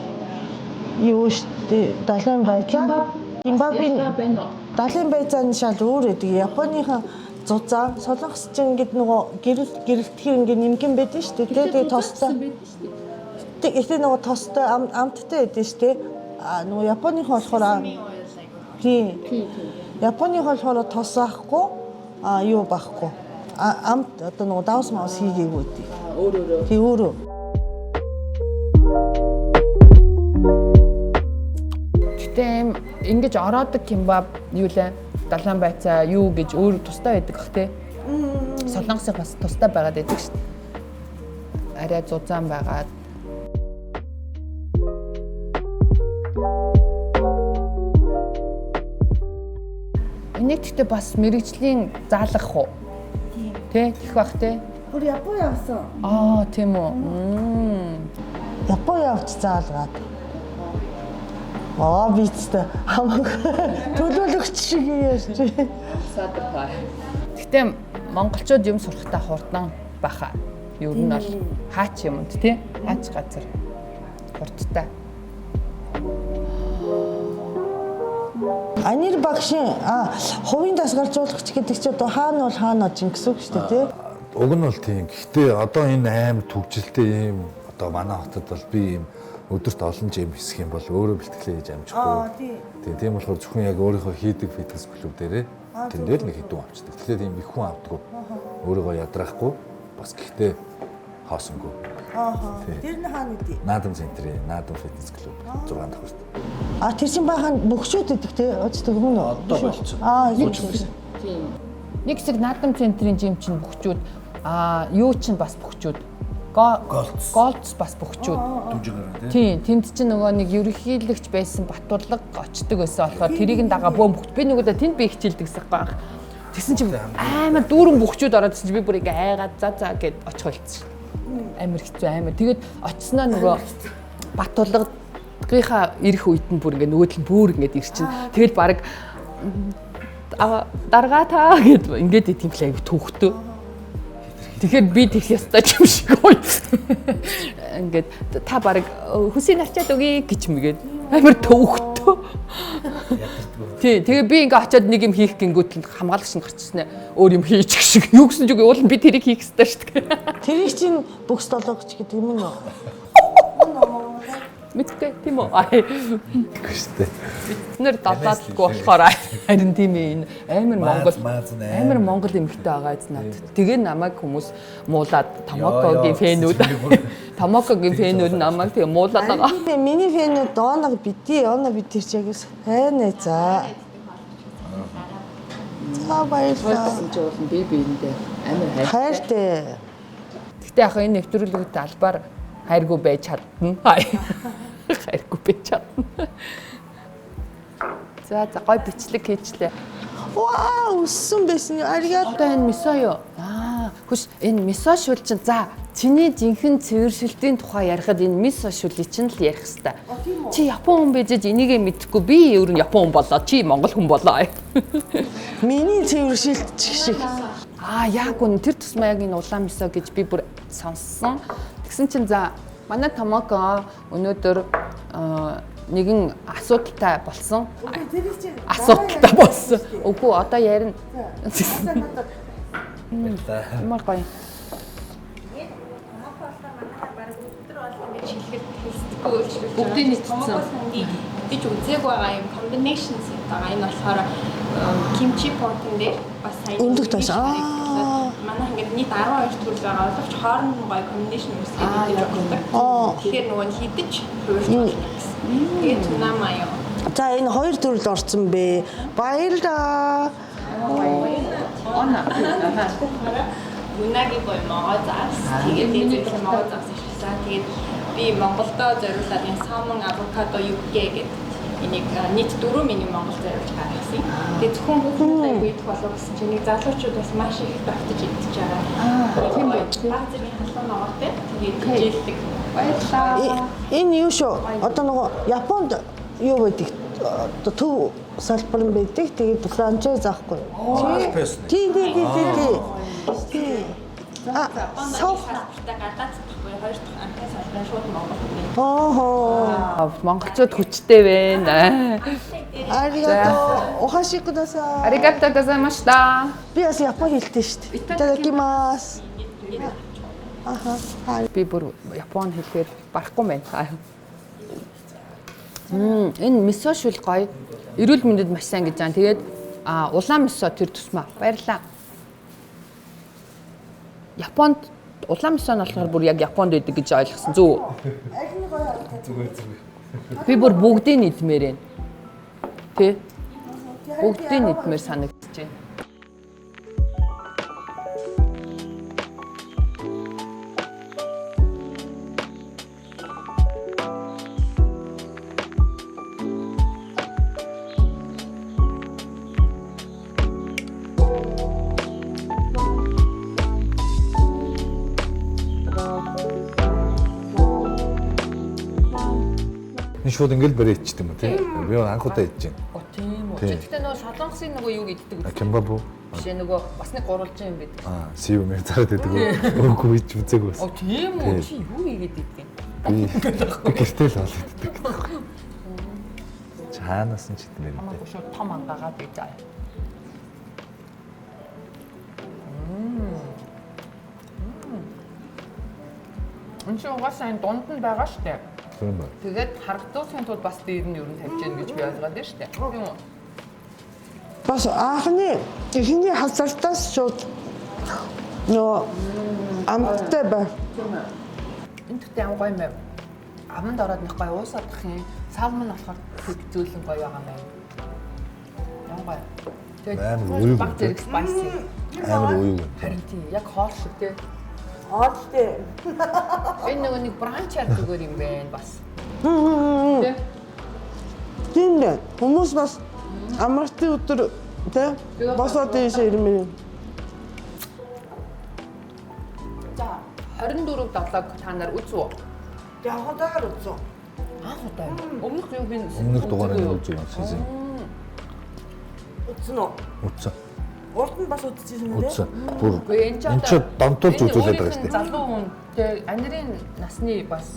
юу штэ далайн байцаа. Зимбабвегийн далайн байцаа нь шал өөр гэдэг. Японыхан зузаан солонгос ч ингээд нөгөө гэрэлтгэр ингээд нэмгэн байдаг штэ. Тэгээ тостой. Тэгээ нөгөө тостой амттай байдаг штэ. Нөгөө Японыхан болохоор тий. Японыхан болохоор тос аахгүй юу байхгүй. Амт одоо нөгөө давс маус хийгээгүй дээ. Өөрөө. Тий өөрөө. Гэтэл ингэж ороодог кимбаб юу лээ? Далайн байцаа юу гэж өөр тустай байдаг ах тий. Солонгосын бас тустай байгаад байдаг шүү дээ. Арай зузаан байгаад. Энийг гэхдээ бас мэрэгжлийн заалгах уу? Тий, тех бах тий. Бүр Япон явсан. Тийм үү. Япон явж заалгаад. Бицтэй хамаагүй төлөөлөгч шиг ярьж байна. Садархай. Гэтэ монголчууд юм сурахтаа хурдан баха. Ер нь бол хаач юмд тий? Хаач газар хурдтай. Анир багшийн хувийн дасгалжуулагч гэдэг чинь одоо хаана бол хаана ч гэсэн үг шүү дээ тий. Уг нь бол тийм. Гэхдээ одоо энэ амар төвжилтэй юм одоо манай хотод бол би юм өдөрт олон жим хийх юм бол өөрөө бэлтгэлээ хийж амжихгүй. Тийм болохоор зөвхөн яг өөрийнхөө хийдэг фитнес клуб дээрээ тэндээ л нэг хэдэн авчдаг. Тэгэхээр тийм их хүн авдаг. Өөрийгөө ядраахгүй бас гэхдээ хаосонгүй. Тэр нь хаана үдээ? Наадам центрийн Наадам фитнес клуб 6 дахь хүрт. Тэр чинь баахан бөхчүүд идэх тий. Өчтөг юм уу? Одоо болчихсон. Тийм. Нэг хэсэг наадам центрийн жим чинь бөхчүүд юу чинь бас бөхчүүд. Голдс бас бөхчүүд. Дүнжигээр Тийм, тэнд чинь нөгөө нэг ерөнхийлөгч байсан Батурлаг очдөг байсан болохоор тэрийг нь дагаа бөөм бөхт. Би нөгөөдөө тэнд би хичээлдэг гэсэн байхгүй. Тэгсэн чинь амар дүүрэн бөхчүүд ороод чи би бүр ингээ айгаад за гэд очих болчихсон. Амар хэцүү амар. Тэгээд очсноо нөгөө Батурлагынхаа ирэх үед нь бүр ингээ нөгөөдөл нь бүр ингээ ирчин. Тэгэл баг даргаа та гэд ингээд итгэмлээ аяг түүхтөө. Тэгэхээр би тэгэх ёстой юм шиг гоё. Ингээд та баг хүсийг авчаад өгье гэж мэгээд амар төвхтөө. Тий, тэгээ би ингээ очиод нэг юм хийх гингүүт хамгаалагч нь гарчихсан өөр юм хийчих шиг. Юу гэсэн ч үгүй уул нь би тэрийг хийх ёстой шүү дээ. Тэрийг чинь бөхс толгоч гэдэг юм уу? Мэдгүй тийм үү? Тэгэхгүй шүү дээ. Бид нэр далаадгүй болохоор харин тийм ээ амар Монгол эмэгтэй байгаа эзнад. Тэгээ намайг хүмүүс муулаад Томокогийн фэнүүд намайг тэгээ муулаад байгаа. Миний фэнүүд оног бити тэр чиг хайна за. Баярлалаа. Би биэндээ амар хайртай. Гэтэ яг энэ нэвтрүүлэгт албаар хайргүй байж чадна. Хайргүй байж чадна. За гой бичлэг хийчлээ. Вау, өссөн байсан. Аригато. Одоо энэ мисо юу? Хүш энэ мисо шүл чинь за чиний жинхэнэ цэвэршилтийн тухай ярихад энэ мисо шүлийг чинь л ярих хэвээр. Чи Япон хүн байж энийг мэдэхгүй би өөр нь Япон хүн болоо. Чи Монгол хүн болоо. Миний цэвэршилт шиг. Яг үн тэр тусмаа яг энэ улаан мисо гэж би бүр сонссон. Тэгсэн чинь за манай Томоко өнөөдөр нэгэн асуудалтай болсон. Асуудалтай болсон. Үгүй одоо ярина. Ямар гоё. Бүгдийг нийцсэн. Гэж үзег байгаа юм combinations байгаа. Энэ болохоор kimchi pot-ын дээр бас сайн өндөр таш. Манай ингээд нийт 12 төрөл байгаа боловч хооронд нь гоё combination үүсгэж байгаа. Тэгэхээр нөгөө нь хидэж хуурж байна гэсэн. Тэгээд тунамаа юу. За энэ хоёр төрөл орсон бэ. Баярлалаа. Унаги гоё могоозаас тэгээд энэ могоозаас шилжсэн. Тэгээд би Монголдо зориулаад энэ салмон авокадо юкке гэдэг энийг нийт 4 меню Монгол зориулж гаргасан. Тэгээд зөвхөн бүхнээ үйдэх болов гэсэн чинь нэг залуучууд бас маш их давтаж идчихэж байгаа. Тийм үү. Баазын халуун ногоотой тэгээд жилдэг. Баярлалаа. Энэ юу шүү? Одоо нөгөө Японд юу байдаг? Төв салбар нь байдаг. Тэгээд франчайз авахгүй. Тийм. Сауфтай гадаад байхгүй хоёр дахь анхаас шууд Монголд. Оо. Монголчууд хүчтэй байна. Аригато. Охаши кудасай. Аригато гозаимашта. Би бас япон хэлтэй шүү дээ. Итадакимас. Аха. Би бүр япон хэлээр барахгүй байна. Энэ мисо шүл гоё. Эрүүл мэндэд маш сайн гэж байна. Тэгээд улаан мисо тэр тусмаа. Баярлаа. Японд улаан мисо нь болохоор бүр яг Японд байдаг гэж ойлгосон. Зөв. Зүгээр. Би бүр бүгдийг нийтмээр байна. Тэ? Бүгдийг нийтмээр санагдаж байна. Энэ шууд ингээл барай ичдэг юм тий. Би анх удаа ичж байна. Оо тийм үү. Гэхдээ нөгөө солонгосын нөгөө юу гэдэг вэ? Кимбабу. Биш нөгөө бас нэг гурвалж юм байдаг. Сив мэр зараад байдаг. Үгүй ич үзег бас. Оо тийм үү. Чи юу игээд идэх Би гэртэл ол иддэг. Чаанаас нь ч идэв юм Хамаагүй шууд том ангаагаад бий заа. Энд чинь угаасаа энэ дунд нь байгаа штэ. Тийм ба. Тэгээд харагдуулахын тулд бас дээр нь юу н тавьж гэнэ гэж би ойлгоод байна штэ. Тийм үү? Бас анхны ихний хазартаас шууд нөө амттай ба. Энэ тэгтээ ямар гоё юм бэ? Аманд ороод нэг гоё уусаадах юм. Салмон болохоор тэг зөөлөн гоё байгаа юм байна. Ямар гоё. Амар үгүй баг зэрэг спайси. Амар уу. Харин тийм яг хоол шиг тий. Оолтэй. Энэ нэг бранчаар зүгээр юм байна бас. Тий. Тийм дээ. Хүмүүс бас амралтын өдөр тэ босоод ийшээ ирмээр. За 24-г 7-г та нар үзв үү? Явахтайгаар үзсэн. Анх удаа юм. Өмнөх юу би Өмнөх дугаарыг үзэж байгаа season. Үзсэн үү? Утсан. Урд нь бас үзчихсэн үү? Утсан. Бүр үгүй энэ энэ ч донтолж үзүүлээд байгаа шүү дээ. Залуу хүн тэг анирын насны бас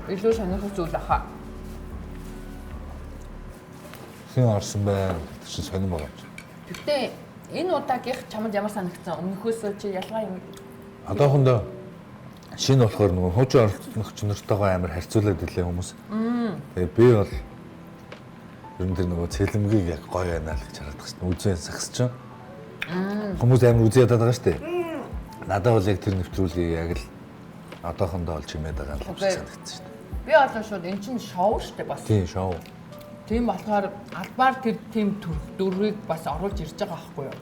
илүү сонирхох зүйл аха. Хэн орсон байна? Чи сонирм байгаа юм. Гэхдээ энэ удаагийнх чамд ямар санагдсан? Өмнөхөөсөө чи ялгаа юм. Одоохондоо шинэ болохоор нөгөө хуучин оролцох чанартайгаа амар харьцуулаад илээ хүмүүс. Тэгээ би бол ер нь тэр нөгөө цэлмгийг яг гоё байна л гэж хараадах шин. Үзэн сагсч. Хүмүүс амар үзээд байгаа шүү дээ. Надад бол яг тэр нэвтрүүлгийг яг л одоохондоо олж хэмээд байгаа л санагдсан шүү дээ. Би одоо шууд эн чинь шоу шүү дээ бас. Тийм шоу. Тийм болохоор албаар тэр тийм дүрийг бас оруулж ирж байгаа байхгүй юу?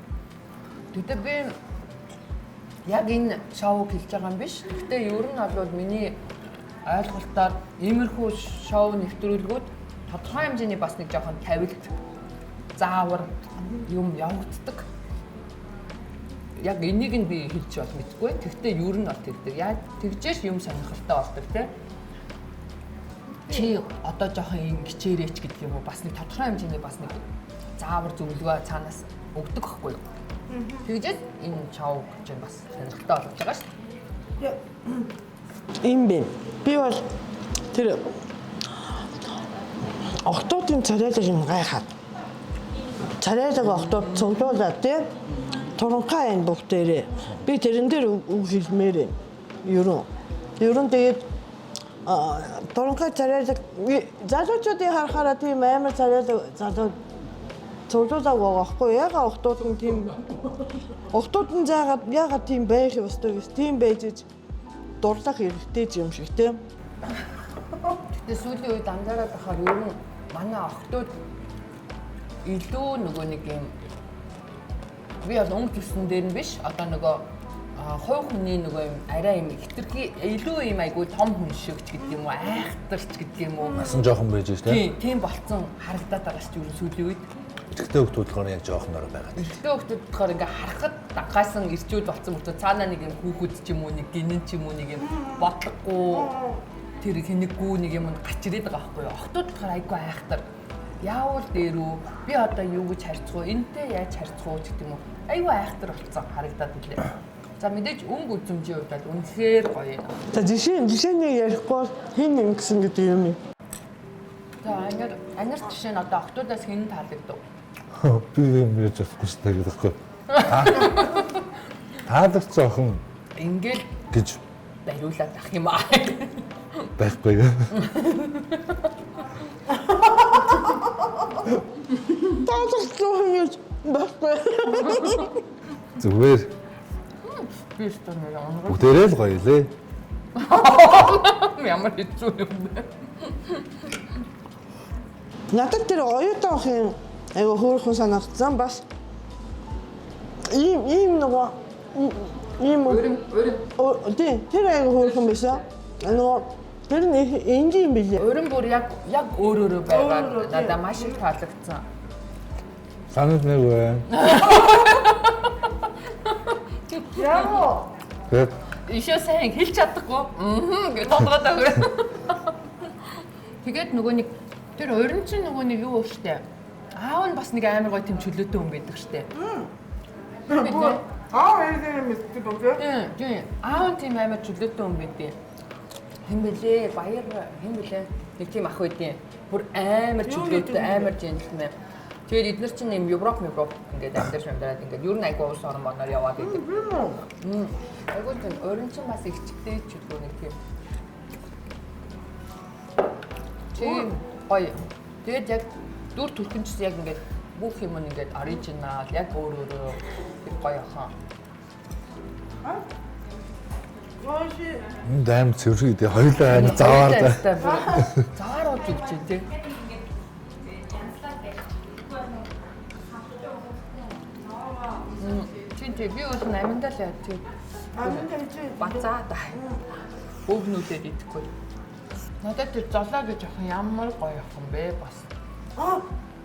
Тэгтээ би яг энэ шоуг хэлж байгаа юм биш. Гэхдээ ер нь бол миний ойлголтоор иймэрхүү шоу нэвтрүүлгүүд тодорхой хэмжээний бас нэг жоохон тавилт заавар юм явагддаг. Яг энийг нь би хэлж бол мэдгүй. Тэгвэл ер нь бол тэгдэг. Яг тэгжээш юм сонирхолтой болдог тийм. Чи одоо жоохон ингэчээрээч гэдэг юм уу? Бас нэг тодорхой хэмжээний бас нэг заавар зөвлөгөө цаанаас өгдөг байхгүй юу? Тэгжээд энэ шоу гэж бас сонирхолтой болж байгаа шүү дээ. Им бэ. Би бол тэр охтуудын царайлаг юм гайхаад. Царайлаг охтууд цуглуулаад тий туранхай энэ бүгдээрээ би тэрэн дээр үг хэлмээр юм. Ерөн тэгээд туранхай царайлаг залуучуудын харахаараа тийм амар царайлаг залуу цуглуулаг байгаа хгүй яга охтууд нь тийм охтууд нь яагаад тийм байх ёстой гэж тийм байж дурлах хэрэгтэй юм шиг тийм. Тэгтээ сүүлийн үед анзаараад байхаар ер нь манай охтууд илүү нөгөө нэг юм би бол өнгө төсөн дээр нь биш одоо нөгөө хувь хүний нөгөө юм арай юм хитрхи илүү юм айгу том хүн шигч гэдэг юм уу айхтарч гэдэг юм уу Насан жоохон байж шүү дээ. тийм болцсон харагдаад байгаа шүү дээ сүүлийн үед. Эрэгтэй хүмүүс болохоор яг жоохноор байгаа. Эрэгтэй хүмүүс болохоор ингээ харахад даггайсан ирчүүд болцсон мөртөө цаанаа нэг юм хүүхэд ч юм уу нэг гинэн ч юм уу нэг юм бодлохгүй тэр хэнэггүй нэг юм гарч ирээд байгаа байхгүй юу. Охтууд болохоор айгүй айхтар. Яавал дээр үү? Би одоо юу гэж харьцах вэ? Энтэй яаж харьцах вэ гэдэг юм уу? Айгүй айхтар болцсон харагдаад ирлээ. За мэдээж өнгө үзмжийн хувьд бол үнэхээр гоё юм. За жишээний ярихгүй хин юм гэсэн гэдэг юм. За анир жишээ нь одоо октоудаас хэн таалагдав? Би юм яаж авахгүй шүү дээ гэхгүй. Таалагдсан охин Ингээл гэж бариулаад ах юм аа. байхгүй. Таалагдсан юм байхгүй. Зүгээр Би ч юм. бүгдээрээ л гоё лээ. Ямар хэцүү юм бэ? Надад тэр оюутан охин айгу хөөрхөн санагдсан бас ийм нөгөө ийм тэр айгу хөөрхөн байсан. Нөгөө тэр нэг энгийн билээ. Өөрөн бүр яг өөрөөрөө байгаад надад маш их таалагдсан. Санаж нэг бай. Яа. Тэгээд Ишээ сайн хэлж чадахгүй. Гэж тодорхой тавь. Тэгээд нөгөө нэг тэр өөрөн чинь нөгөө нэг юу штэ. Аав нь бас нэг амар гоё тэм чөлөөтэй хүн байдаг штэ. Яа мэддэг үү? Тийм. Аав нь тийм амар чөлөөтэй хүн байдаг. Хэн бэлээ? Баяр хэн бэлээ? Нэг тийм ах байдیں۔ Бүр амар чөлөөтэй, амар джентльмен. Тэгээд эдгээр чинь юм Европ ингээд амьдарч ингээд ер нь айгу уус орн моноор яваад идэв. Айгу тийм өөрөн чинь бас ихчтэй ч үгүй нэг тийм. Тийм гоё. Тэгээд яг дүр төрхөнчс яг ингээд бүх юм нь ингээд оригинал, яг өөрөөрөө тэр гоё ахаа. энэ даим цэвэр гэдэг хоёулаа амар заваар да. Заваар болж өгч дээ тий. Чи би бас аминдаа л яа тий. Бацаа да. Бөөгнүүдэд идэхгүй. Надад тэр золоо гэж ах ямар гоё ах юм бэ бас.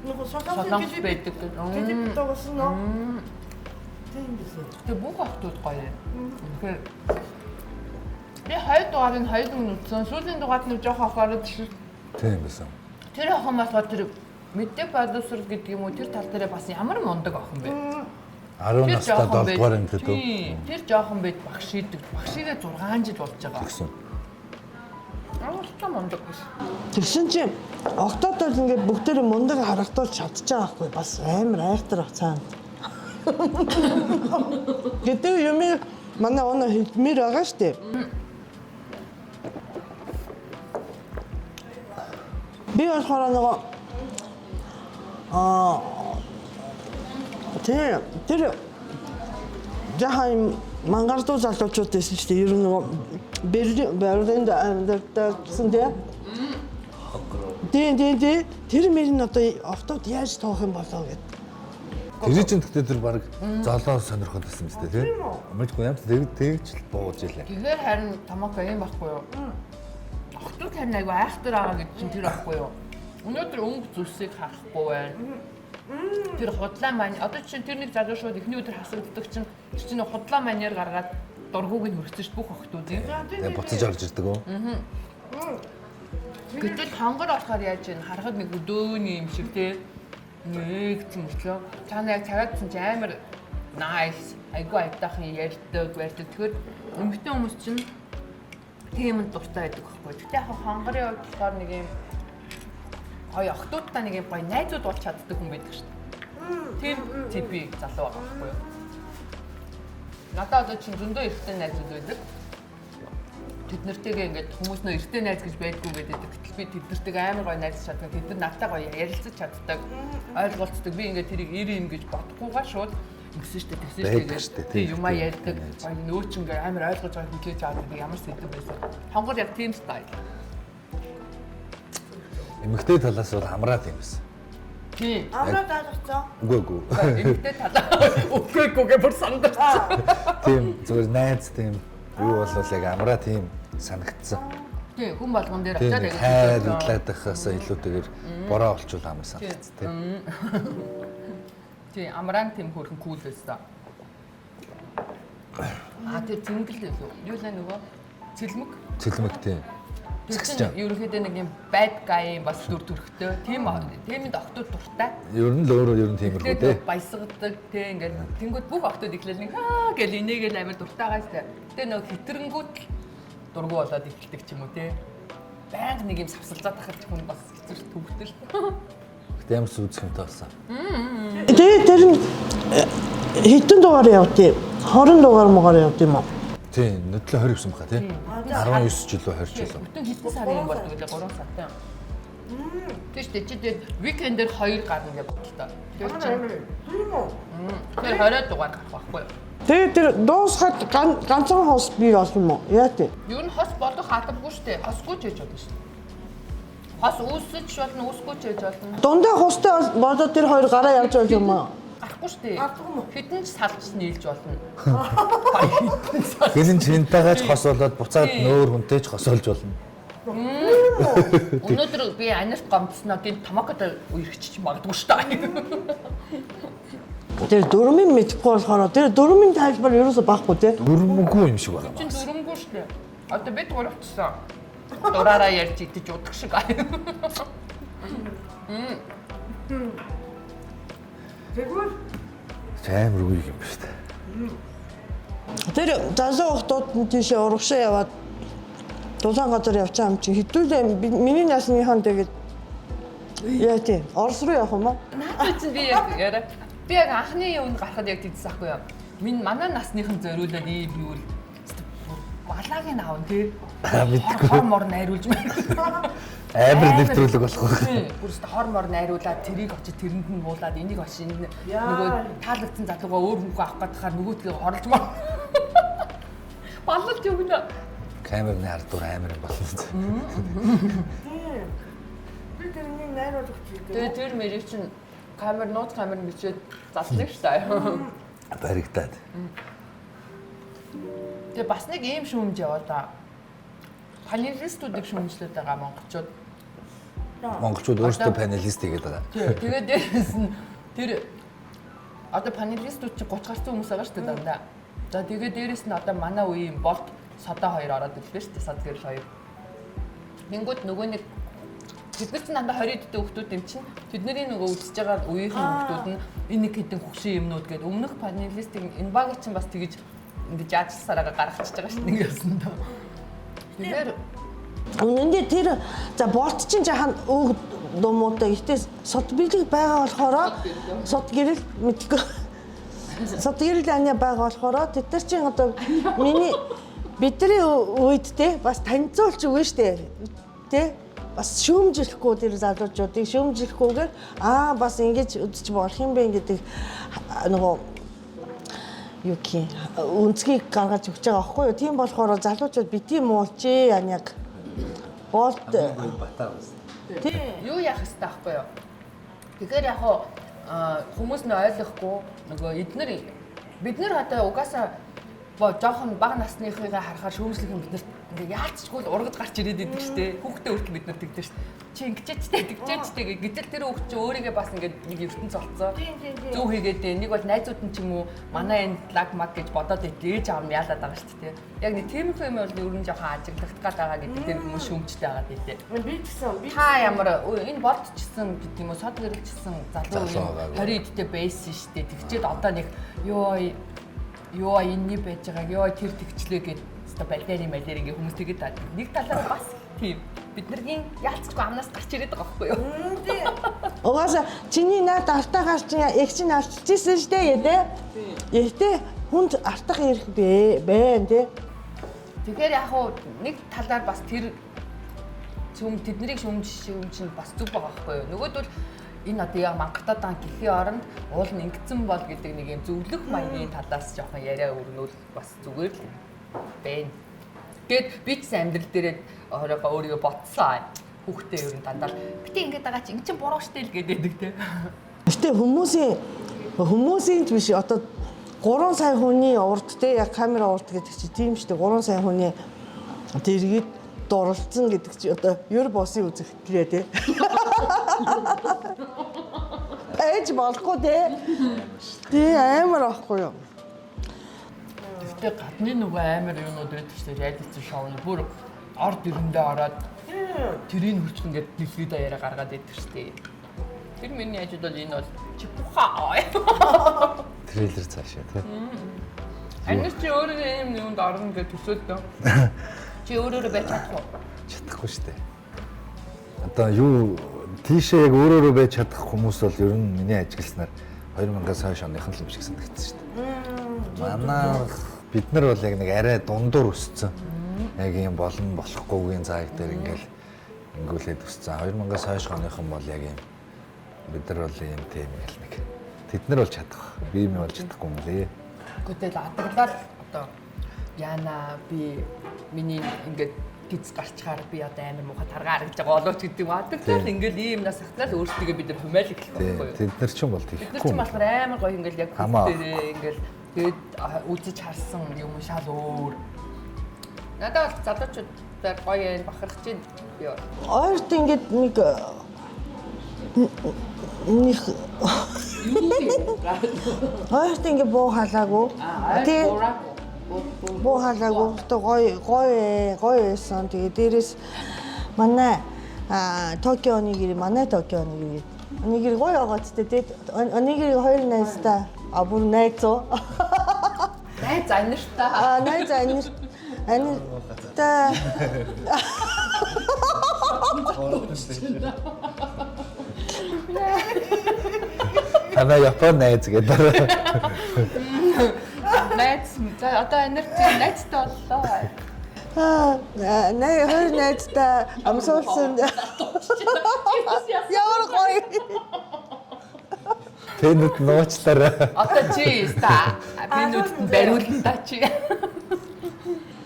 Нөгөө Солонгос байдаг. Тэд тогсон нөө. Тийм биш. Тэгээ бүх охтууд гоё юм. Тэгэхээр би хоёр дугаарыг хоёр gün үзсэн. Сүүлийн дугаард нэг жоох охороод шүү. Тийм байсан. Тэр охин бас тэр мэдээ продюсер гэдэг юм уу тэр тал дээрээ бас ямар мундаг охин бэ. 10 настай 7 дугаар юм гэдэг. Тэр жоохон байд багш идэг. Багшигээ 6 жил болж байгаа. Тэгсэн. Амартай мундаг биш. Тэгсэн чинь октодол ингээд бүгдээр мундаг харагдуулж чадчихаа байхгүй бас амар айхтар цаана. Гэдэг юм манай оноо хэлмээр байгаа штэ. Би болохоор нөгөө тэр жахан мангардуу залуучууд байсан шүү дээ. Ер нь нөгөө Берлинд амьдарсан тий. Тэр мөрийн одоо октод яаж тоох юм болоо гэд. Тэр чинь тэгтээ тэр баг золоо сонирхол байсан юм шүү дээ тийм. Амарчгүй юм тэгж л бууж илээ. Тэгэхээр харин Томоко юм байхгүй юу? Октод харин айгу айхтар байгаа гэж чинь тэр байхгүй юу? Өнөөдөр өнгө зүсийг харахгүй байна. Тэр худлаа маань одоо чинь тэр нэг залуу шууд эхний өдөр хасагддаг чинь худлаа маниар гаргаад дургууг нь хөргөцсөн ш бүх охтуудын. Тэгээ буцаж орж ирдэг үү? Гэтэл хонгор болохоор яаж вэ? Харахад нэг өдөөний юм шиг те. Нэгцэн өчлөө. Цаана яг цагаадсан чи амар nice. Айгу айтаахан ярьдаг, баярдаг. Тэгэхээр эмэгтэй хүмүүс чинь тийм л дуртай байдаг байхгүй. Тэгтээ яг хонгорын хувьд болохоор нэг юм гоё охтуудтай нэг юм гоё найзууд болж чаддаг хүн байдаг шүү дээ. Тийм типи залуу байгаа байхгүй юу? Надад одоо чинь зөндөө эртний найзууд байдаг. Тэд нартайгээ ингээд хүмүүс нөө эртний найз гэж байдгүй гэдэг. Гэтэл би тэд нартайгээ амар гоё найзч чаддаг. Тэд нар надтай гоё ярилцаж чаддаг. Ойлголцдог. Би ингээд тэрийг ир юм гэж бодохгүйгаа шууд ингэсэн шүү дээ. Тийм юмаа ярьдаг. Гоё нөөч ингээд амар ойлгож байгаа хүлээж авдаг. Ямар сэдв байсан. Хонгор яг тийм стайл. Эмэгтэй талаас бол амраад юм байсан. Тийм. Амраад ойлгоцоо. Үгүй. Эмэгтэй талаа. Үгүй бүр санагдсан. Тийм зүгээр найз тийм юу болвол яг амраа тийм санагдсан. Тийм хүн болгон дээр Тийм очиад хайрлаад байхаасаа илүүтэйгээр бороо олчвол амар санагдсан тийм. Тийм амраан тийм хөрхөн кул байсан. Тэр зингэл юу лээ нөгөө цэлмэг. Цэлмэг тийм. Зэгсэж. Ерөнхийдөө нэг юм bad guy бас дүр төрхтэй. Тиймд охтууд дуртай. Ер нь л өөрөө тиймэрхүү те. Тэгээд баясгадаг те ингээд тэнгууд бүх охтууд ихлээл нэг гэл инээгээл амар дуртай гайстай. Тэгээд нөгөө хитэрэнгүүд дургу болоод ихэлдэг ч юм уу те. Баян нэг юм савсалзаад тахад хүн бас хэцүү төвхтэй л. Гэтэ ямар ч үзэх юмтай болсон. Тэгээ тэр нь хэдэн дугаар явдیں۔ 20 дугаар муугаар явдیں۔ Тийм, нүдлээ 20 ба тий. 19 жилөө 20 жилөө. Бүтэн хэдэн сарын юм болдог лээ 3 сартай. Тийш дээ чи тэгээд викендээр 2 гарна гэж бодлоо. Тэр чинь. Тэр 20 дугаар гарах байхгүй юу? Тэгээ тэр дуусгаад ганцхан хос бий болсон юм уу? Яа тий. Юу н хос болох хадаггүй шүү дээ. Хосгүй ч хийж болно шүү дээ. Хос үүсэж болно, үүсгүй ч хийж болно. Дундаа хостой бодоод тэр хоёр гараа явж байгаа юм уу? Гарахгүй шүү дээ. Хэдэн ч салж нийлж болно. Гэлэн чинтайгаач хос болоод буцаад нөөр хүнтэй ч хосолж болно. Өнөөдөр би анирт гомдсноо гин томокод үерхчих магадгүй шүү дээ. Тэр дөрмийн мэдхгүй болохоор тэр дөрмийн тайлбар ерөөсө байхгүй тий. Дөрмөгүй юм шиг байна. Чин дөрөнгөө шүү дээ. Одоо бид гуравчсан. Дураараа ярьж идэж удаг шиг. Тэгвэл Амар үгүй юм ба шүү дээ. тэр залуу охтууд нь тийшээ урагшаа яваад дулаан газар явчаа юм чи хэдүүлээ миний насныхан тэгээд яа тий Орос руу явах юм аа? Наад чинь би яг яриа. Би яг анхны юунд гарахад яг тийдсэн ахгүй юу? Манай насныхан зориулаад ийм юу л балаагийн аав тий. Мэдгүй. Хормор найруулж байна. Амар нэвтрүүлэг болох байх. Бүрст хормор найруулаад тэрийг очиж тэрэнд нь буулаад энийг очиж нөгөө таалагдсан залуугаа өөр хүн авах гэдгээр нөгөөдгөө хорлож маа. Баллаж өгнө. Камерны хардуур амар юм болно. Би тэрний найруулах чи. Тэгээ тэр мэрийг чинь нууц камер бичээд заслаг шүү дээ. Баригдаад. Тэгээ бас нэг ийм шүүмж яваа да. Панелистуудыг шүүмжлээд байгаа монголчууд. Монголчууд өөрсдөө панелист хийгээд байгаа. Тэгээд дээрээс нь тэр одоо панелистууд чи 30 гарсан хүмүүс байгаа шүү дээ дандаа. За тэгээд дээрээс нь одоо манай үеийн болт содо 2 ороод ирлээ шүү дээ. Сод гэрэл 2. Тэнгүүд нөгөө нэг бид нар ч дандаа 20 дэд хүүхдүүд юм чинь тэдний нөгөө үзэж байгаа үеийн хүүхдүүд нь энэ нэг хэдэн хөгшин юмнууд гээд өмнөх панелистийн энэ баг чинь бас тэгэж ингэж ажилласараа гаргачихж байгаа шүү дээ. Нэг ясна даа. Тэгэхээр Үнэндээ тэр за болт чинь жахан өг думуутай гэхдээ сод бэлэг байгаа болохоор сод гэрэл мэдгүй сод гэрэл ания байгаа болохоор тэд нар чинь одоо миний бидний үед те бас танилцуулж өгнө штэ те бас шүүмжлэхгүй тэр залуучуудыг шүүмжлэхгүйгээр бас ингэж үдчих болох юм бэ гэдэг нөгөө юу гэх үнцгийг гаргаж өгч байгаа байхгүй юу тийм болохоор залуучууд бити муулчээ яг болт тийм юу яах хэрэгтэй байхгүй юу. Тэгэхээр яг хүмүүс нь ойлгохгүй нөгөө бид нар одоо угаасаа жоохон бага насныхыгаа харахаар шүүмжлэх юм бид нар ингээ яалцчгүй л ургаж гарч ирээд идэг штэ. Хүүхдээ хүртэл бид нар тэгдэж штэ. Чи ингэчээчтэй тэгжээчтэй гэтэл тэр хүүхд чи өөрийгөө бас ингээ нэг ертөнц олцоо. Зөв хийгээд нэг бол найзууд нь ч юм уу манай энэ лаг маг гэж бодоод ээж аав нь яалаад байгаа штэ. Яг нэг тиймэрхүү юм бол ер нь жоохон ажиглагдах гад байгаа гэдэг тэр хүмүүс шүүмжтэй байгаа дээ. Би гэсэн та ямар энэ болтчсан гэдэг юм уу сод гэрэлжсэн залуу 20 эдтэй байсан штэ. Тэгчээд одоо нэг ёо энэний байж байгааг ёо тэр тэгчлээ гэд өстой балдэрийн ингээ хүмүүс тэгээд нэг талаараа бас тийм биднэргийн яалцчгүй амнаас гарч ирээд байгаа байхгүй юу. Угаасаа чиний наад артаагаас чи яг чинь авчижсэн штэ гэдэг. Ихтэй хүнд артах ирэх байна тий. Тэгэхээр яг хуу нэг талаар бас тэр тэднийг шүүмж чинь бас зүг байгаа байхгүй юу. Нөгөөдөл энэ одоо яг мангартаад байгаа гэхийн оронд уул нь ингэсэн бол гэдэг нэг юм зөвлөх маягийн талаас жоохон яриа өрнөл бас зүгээр л байна. Тэгэд би ч амьдрал дээрээ өөрийгөө ботсон. Хүүхдээ ер нь дандаа битээ ингэж байгаа чи ингэ чинь буруу штэ л гэдэг те. Гэтэ хүмүүсийн ч биш одоо 3 сая хүний урд те яг камера урд гэдэг чи тийм штэ 3 сая хүний дэргэд дурлцсан гэдэг чи одоо ер босын үзэх гэлээ те. Ээж болохгүй те. Тэ амар ахгүй юу. Гэтэ гадны нөгөө амар юмнууд байдаг шүү дээ. Реалити шоу бүр орд ирэндээ ороод Тэрийг хүрч ингээд дэлхийд даяараа гаргаад идэх штеп. Тэр миний ажил бол энэ бол чихухаа. Трейлер цаашаа тий. Анир чи өөрөө юм юунд орно гэж төсөөлдөө. Чи өөрөө байж чадах уу? Чадахгүй шүү дээ. Одоо юу тийшээ яг өөрөө байж чадах хүмүүс бол ер нь миний ажигласнаар 2000-аас хойш оныхан л юм шиг санагдсан шүү дээ. Манай бид нар бол яг нэг арай дундуур өссөн. Яг юм болон болохгүйгийн цааг дээр ингүүлээд өссөн. 2000-аас хойш оныхан бол яг юм бид нар бол юм тийм л нэг. Тэд нар бол чадах. Би юм бол чадахгүй юм лээ. Гэтэл адаглал одоо яана би миний ингээд гиз гарчхаар би одоо амар муухай таргаа харагдаж байгаа болооч гэдэг юм. Адаглал ингээд ийм нас ахнаад өөрсдөө бид нар хумайл эхлэх байхгүй юу? Тэд нар ч юм бол Бид нар тийхгүй. ч болохоор амар гоё ингээд яг дээрээ ингээд тэгээд үзэж харсан юм шал өөр. Надад бол залуучуудаар гоё юм бахарх чинь би бол. Ойрт ингээд нэг ойрт ингээд буу халаагүй. Тий. Буу халаагүй. Тэ гоё байсан. Тэгээ дээрэс манай Токио онигири онигири гоё байгаа ч тий. Онигири хоёр найзтай бүр найзуу. Найз аниртай. Найз аниртай. Танай Япон найз гэдэг. Найз одоо аниртай найзтай боллоо. Хоёр найзтай амсуулсан. Ямар гоё. Тэнэт нуучлаарай. Одоо чи ста бинүүдэд бариулна та чи.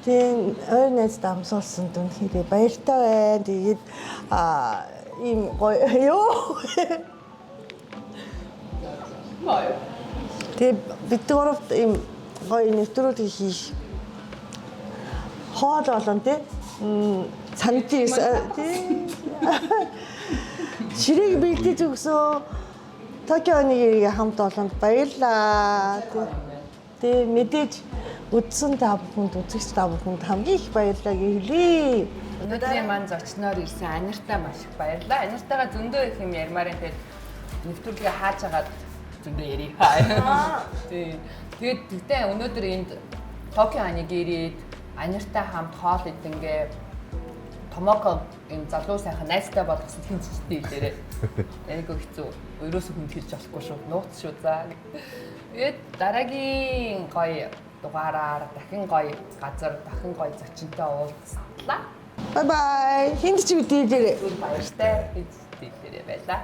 Тийм хоёр найзтай амсуулсан дүнхийдээ баяртай байна. Тэгээд ийм гоё ёо. Тэгээд бид гуравт ийм гоё нэвтрүүлэг хийх хоол олон тий санти тий ширэг бэлдэж өгсөн Токио онигиригийн хамт олонд баярлаа. Тэгээ мэдээж үзсэн та бүхэнд үзэгч та бүхэнд хамгийн их баярлалаа хэлье. Өнөөдрийн маань зочноор ирсэн аниртай маш их баярлалаа. Аниртайгаа зөндөө их юм ярмаар юм тэгээд нэвтрүүлгээ хааж хагаад зөндөө ярив. Тэгээд тэгтээ өнөөдөр энд Токио онигирид аниртай хамт хоол идэнгээ Томоко энэ залуу сайхан найзтай болгосон хин чичтэй хэлээрээ. Айгу хэцүү. Өрөөсөө хүнд хэлж болохгүй шүү. Нууц шүү за. Тэгээд дараагийн гоё дугаараар дахин гоё газар, дахин гоё зочинтой уулзлаа. Бай бай. Хинт ч үдээ дээрээ. Баяртай. Эцтэй дээрээ байлаа.